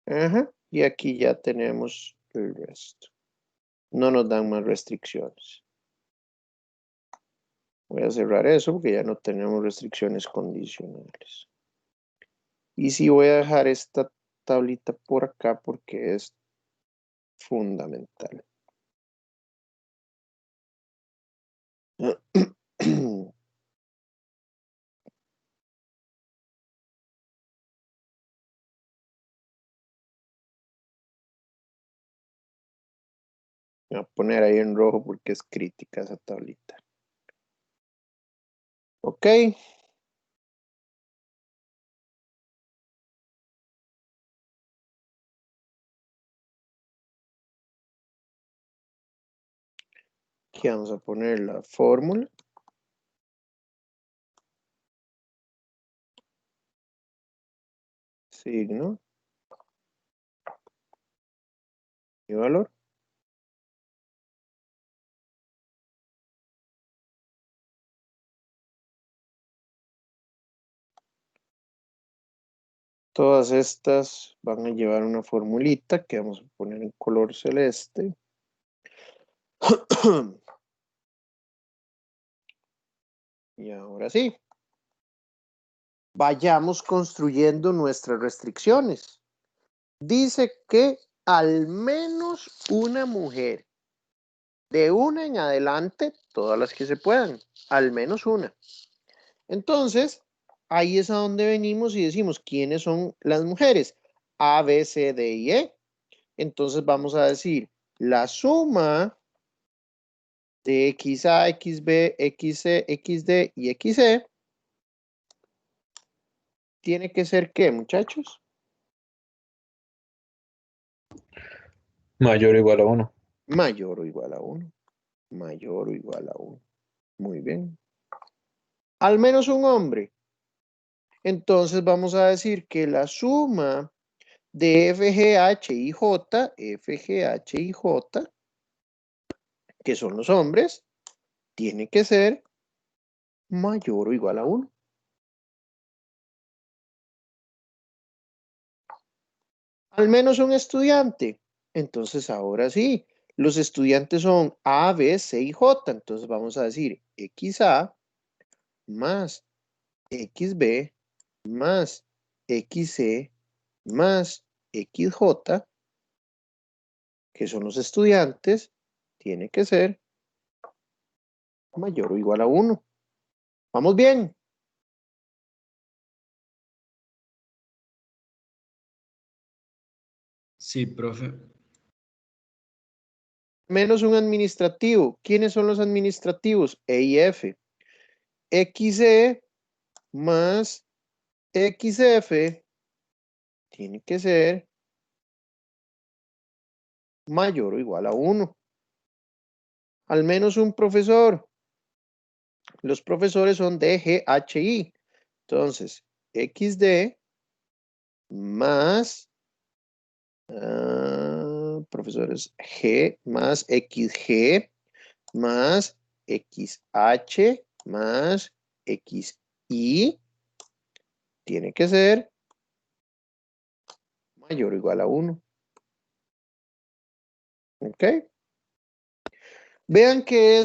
Ajá. Y aquí ya tenemos el resto. No nos dan más restricciones. Voy a cerrar eso porque ya no tenemos restricciones condicionales. Y sí voy a dejar esta tablita por acá porque es fundamental. Voy a poner ahí en rojo porque es crítica esa tablita. Ok. Aquí vamos a poner la fórmula. Signo. Y valor. Todas estas van a llevar una formulita que vamos a poner en color celeste. Y ahora sí. Vayamos construyendo nuestras restricciones. Dice que al menos una mujer. De una en adelante, todas las que se puedan. Al menos una. Entonces, ahí es a donde venimos y decimos quiénes son las mujeres. A, B, C, D y E. Entonces vamos a decir la suma de XA, XB, XC, XD y XE tiene que ser ¿qué, muchachos? Mayor o igual a 1. Mayor o igual a 1. Mayor o igual a 1. Muy bien. Al menos un hombre. Entonces vamos a decir que la suma de FGH y J, que son los hombres, tiene que ser mayor o igual a 1. Al menos un estudiante. Entonces ahora sí, los estudiantes son A, B, C y J. Entonces vamos a decir XA más XB más XC más XJ, que son los estudiantes, tiene que ser mayor o igual a 1. ¿Vamos bien? Sí, profe. Menos un administrativo. ¿Quiénes son los administrativos? E y F. XE más XF tiene que ser mayor o igual a 1. Al menos un profesor. Los profesores son DGHI. Entonces, XD más profesores G más XG más XH más XI tiene que ser mayor o igual a 1. ¿Ok? Vean que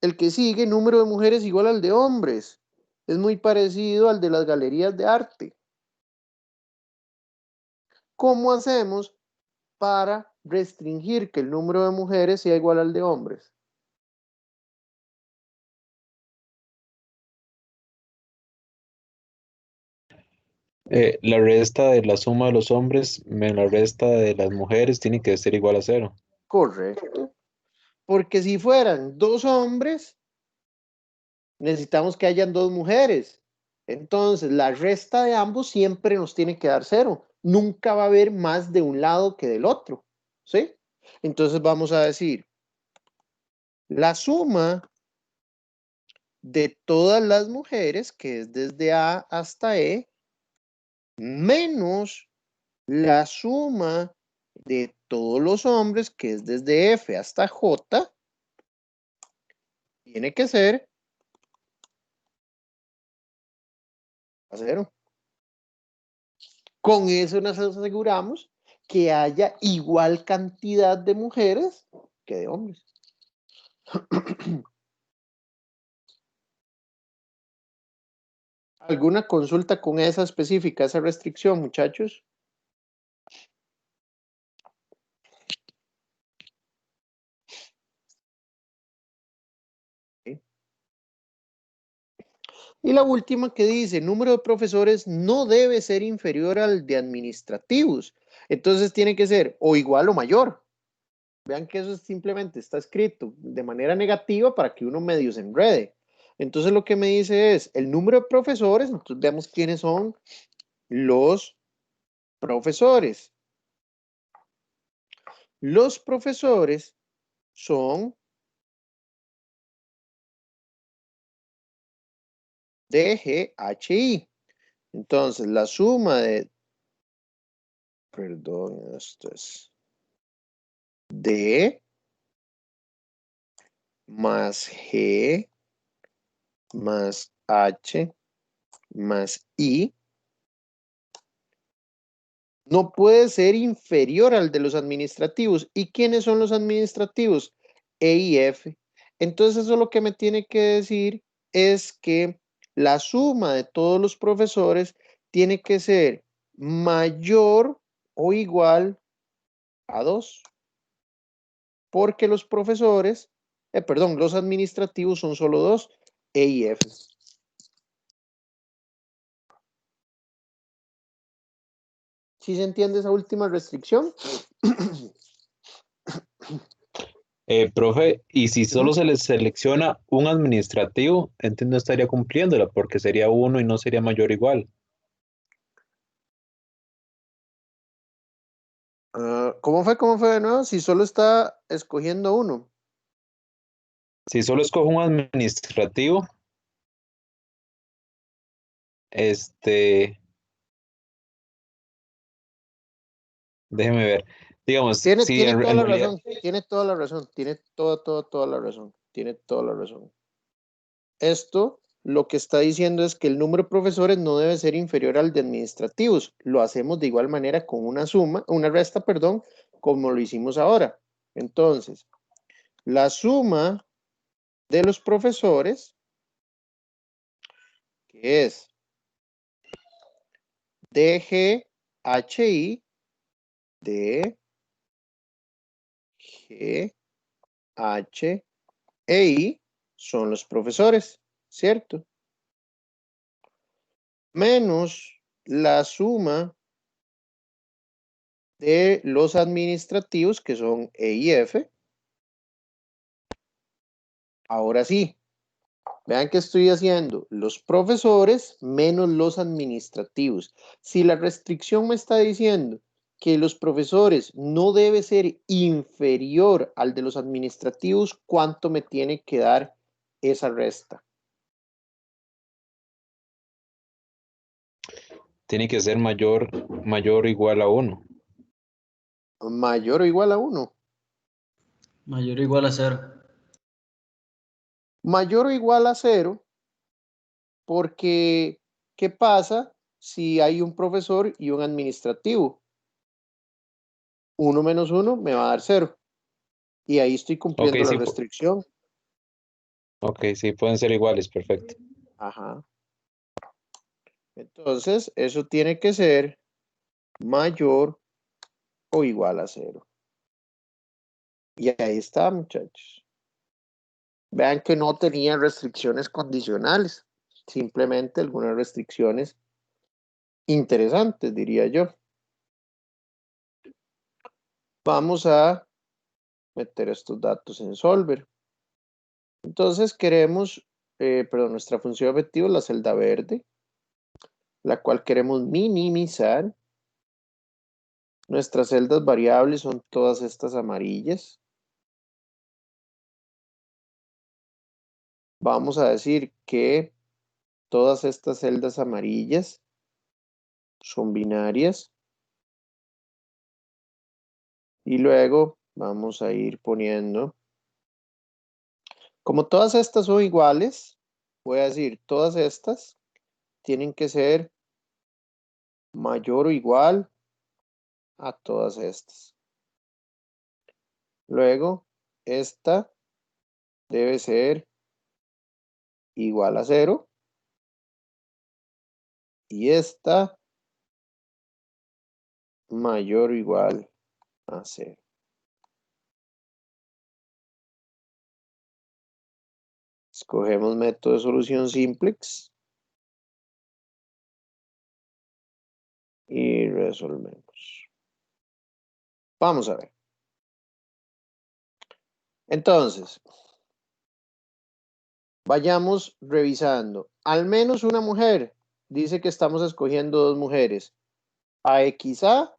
el que sigue, número de mujeres igual al de hombres. Es muy parecido al de las galerías de arte. ¿Cómo hacemos para restringir que el número de mujeres sea igual al de hombres? La resta de la suma de los hombres menos la resta de las mujeres tiene que ser igual a 0. Correcto. Porque si fueran 2 hombres, necesitamos que hayan 2 mujeres. Entonces, la resta de ambos siempre nos tiene que dar 0. Nunca va a haber más de un lado que del otro. ¿Sí? Entonces vamos a decir, la suma de todas las mujeres, que es desde A hasta E, menos la suma de todos los hombres, que es desde F hasta J, tiene que ser a 0. Con eso nos aseguramos que haya igual cantidad de mujeres que de hombres. ¿Alguna consulta con esa específica, esa restricción, muchachos? ¿Sí? Y la última que dice, número de profesores no debe ser inferior al de administrativos. Entonces tiene que ser o igual o mayor. Vean que eso simplemente está escrito de manera negativa para que uno medio se enrede. Entonces lo que me dice es el número de profesores, entonces veamos quiénes son los profesores. Los profesores son DGHI. Entonces la suma de, perdón, esto es D más G más H más I no puede ser inferior al de los administrativos. ¿Y quiénes son los administrativos? E y F. Entonces eso lo que me tiene que decir es que la suma de todos los profesores tiene que ser mayor o igual a 2. Porque los profesores, perdón, los administrativos son solo 2, E y F. ¿Sí se entiende esa última restricción? Profe, y si solo se les selecciona un administrativo, entonces no estaría cumpliéndola porque sería 1 y no sería mayor o igual. ¿Cómo fue? ¿Cómo fue de nuevo? Si solo está escogiendo uno. Si solo escojo un administrativo, déjeme ver. Digamos, si Tiene en, toda en la realidad, razón, tiene toda la razón, tiene toda la razón, tiene toda la razón. Esto lo que está diciendo es que el número de profesores no debe ser inferior al de administrativos. Lo hacemos de igual manera con una resta, perdón, como lo hicimos ahora. Entonces, la suma de los profesores, que es DGHI, DGH e I son los profesores, ¿cierto? Menos la suma de los administrativos, que son E y F. Ahora sí, Vean que estoy haciendo los profesores menos los administrativos. Si la restricción me está diciendo que los profesores no debe ser inferior al de los administrativos, ¿cuánto me tiene que dar esa resta? Tiene que ser mayor o igual a 1. Mayor o igual a 1. Mayor o igual a 0. Mayor o igual a 0, porque ¿qué pasa si hay un profesor y un administrativo? 1 menos 1 me va a dar 0. Y ahí estoy Ok, cumpliendo la sí, restricción. ok, sí, pueden ser iguales, perfecto. Ajá. Entonces, eso tiene que ser mayor o igual a 0. Y ahí está, muchachos. Vean que no tenía restricciones condicionales. Simplemente algunas restricciones interesantes, diría yo. Vamos a meter estos datos en Solver. Entonces queremos, perdón, nuestra función objetiva es la celda verde, la cual queremos minimizar. Nuestras celdas variables son todas estas amarillas. Vamos a decir que todas estas celdas amarillas son binarias. Y luego vamos a ir poniendo, como todas estas son iguales, voy a decir todas estas tienen que ser mayor o igual a todas estas. Luego, esta debe ser igual a 0. Y esta mayor o igual a 0. Escogemos método de solución simplex. Y resolvemos. Vamos a ver. Entonces, vayamos revisando. Al menos una mujer. Dice que estamos escogiendo dos mujeres. AXA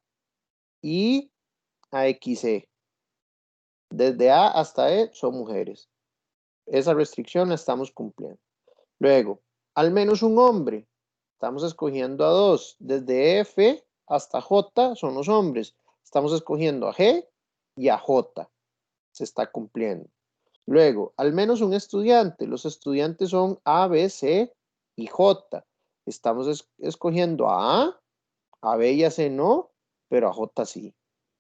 y AXE. Desde A hasta E son mujeres. Esa restricción la estamos cumpliendo. Luego, al menos un hombre. Estamos escogiendo a dos. Desde F hasta J son los hombres. Estamos escogiendo a G y a J. Se está cumpliendo. Luego, al menos un estudiante. Los estudiantes son A, B, C y J. Estamos escogiendo a B y a C no, pero a J sí.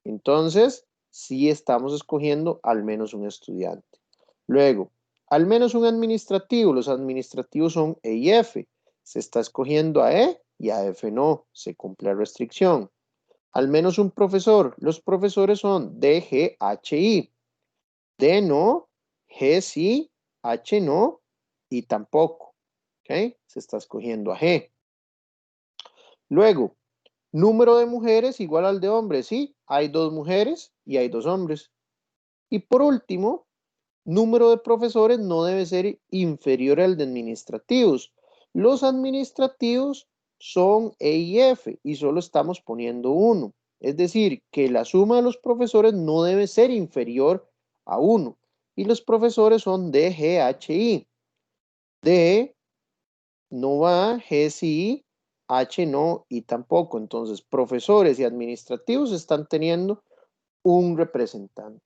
Entonces, sí estamos escogiendo al menos un estudiante. Luego, al menos un administrativo. Los administrativos son E y F. Se está escogiendo a E y a F no. Se cumple la restricción. Al menos un profesor. Los profesores son D, G, H, I. D no, G sí, H no y tampoco. ¿Ok? Se está escogiendo a G. Luego, número de mujeres igual al de hombres. Sí, hay dos mujeres y hay dos hombres. Y por último, número de profesores no debe ser inferior al de administrativos. Los administrativos son E y F y solo estamos poniendo 1. Es decir, que la suma de los profesores no debe ser inferior a 1. Y los profesores son D, G, H, I. D no va, G sí, H no y tampoco. Entonces, profesores y administrativos están teniendo un representante.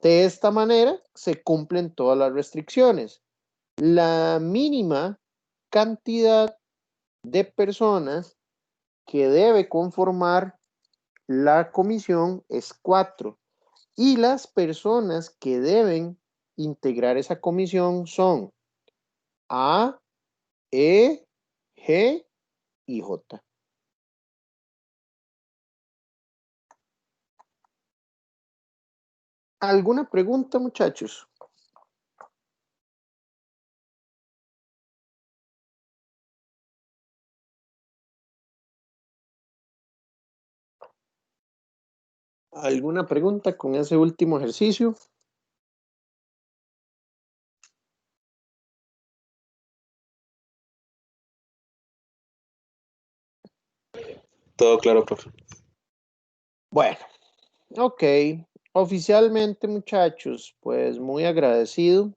De esta manera se cumplen todas las restricciones. La mínima cantidad de personas que debe conformar la comisión es 4 y las personas que deben integrar esa comisión son A, E, G y J. ¿Alguna pregunta, muchachos? ¿Alguna pregunta con ese último ejercicio? Todo claro, profe. Bueno, ok. Oficialmente, muchachos, pues muy agradecido.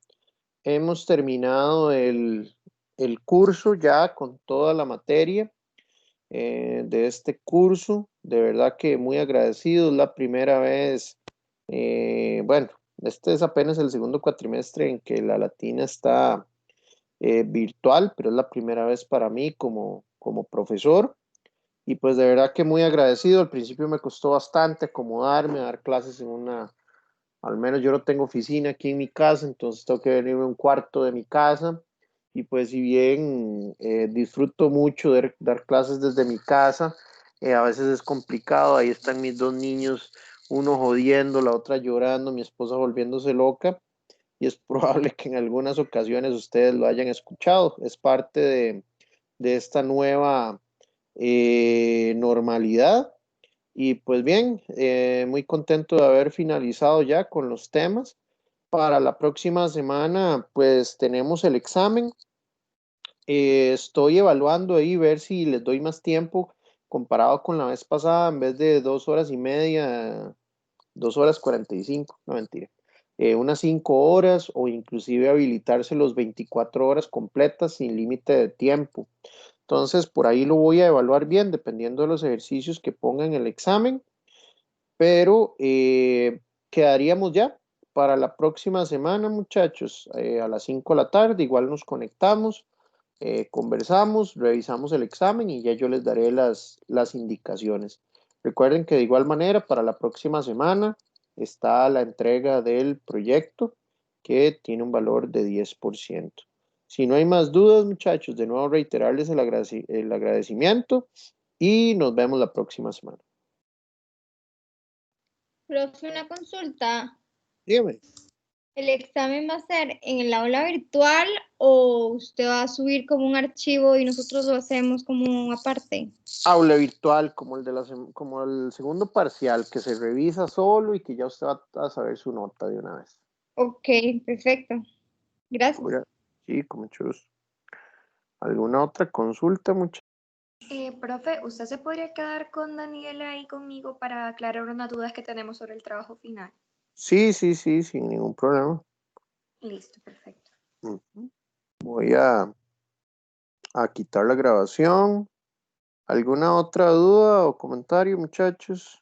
Hemos terminado el curso ya con toda la materia de este curso. De verdad que muy agradecido. Es la primera vez, bueno, este es apenas el segundo cuatrimestre en que la latina está virtual, pero es la primera vez para mí como profesor. Y pues de verdad que muy agradecido. Al principio me costó bastante acomodarme, a dar clases en una, al menos yo no tengo oficina aquí en mi casa, entonces tengo que venirme a un cuarto de mi casa. Y pues si bien disfruto mucho de dar clases desde mi casa, a veces es complicado. Ahí están mis dos niños, uno jodiendo, la otra llorando, mi esposa volviéndose loca. Y es probable que en algunas ocasiones ustedes lo hayan escuchado. Es parte de esta nueva normalidad. Y pues bien, muy contento de haber finalizado ya con los temas. Para la próxima semana, pues tenemos el examen. Estoy evaluando ahí ver si les doy más tiempo comparado con la vez pasada, en vez de 2 horas y media, 2 horas 45, no mentira, unas 5 horas o inclusive habilitarse los 24 horas completas sin límite de tiempo. Entonces, por ahí lo voy a evaluar bien, dependiendo de los ejercicios que ponga en el examen, pero quedaríamos ya para la próxima semana, muchachos, a las 5 de la tarde, igual nos conectamos, conversamos, revisamos el examen y ya yo les daré las indicaciones. Recuerden que de igual manera, para la próxima semana está la entrega del proyecto que tiene un valor de 10%. Si no hay más dudas, muchachos, de nuevo reiterarles el agradecimiento y nos vemos la próxima semana. Profe, una consulta. Dígame. ¿El examen va a ser en el aula virtual o usted va a subir como un archivo y nosotros lo hacemos como aparte? Aula virtual, como como el segundo parcial, que se revisa solo y que ya usted va a saber su nota de una vez. Ok, perfecto. Gracias. Oiga, sí, con mucho gusto. ¿Alguna otra consulta, muchachos? Profe, ¿usted se podría quedar con Daniela y conmigo para aclarar unas dudas que tenemos sobre el trabajo final? Sí, sí, sí, sin ningún problema. Listo, perfecto. Ujú. Voy a quitar la grabación. ¿Alguna otra duda o comentario, muchachos?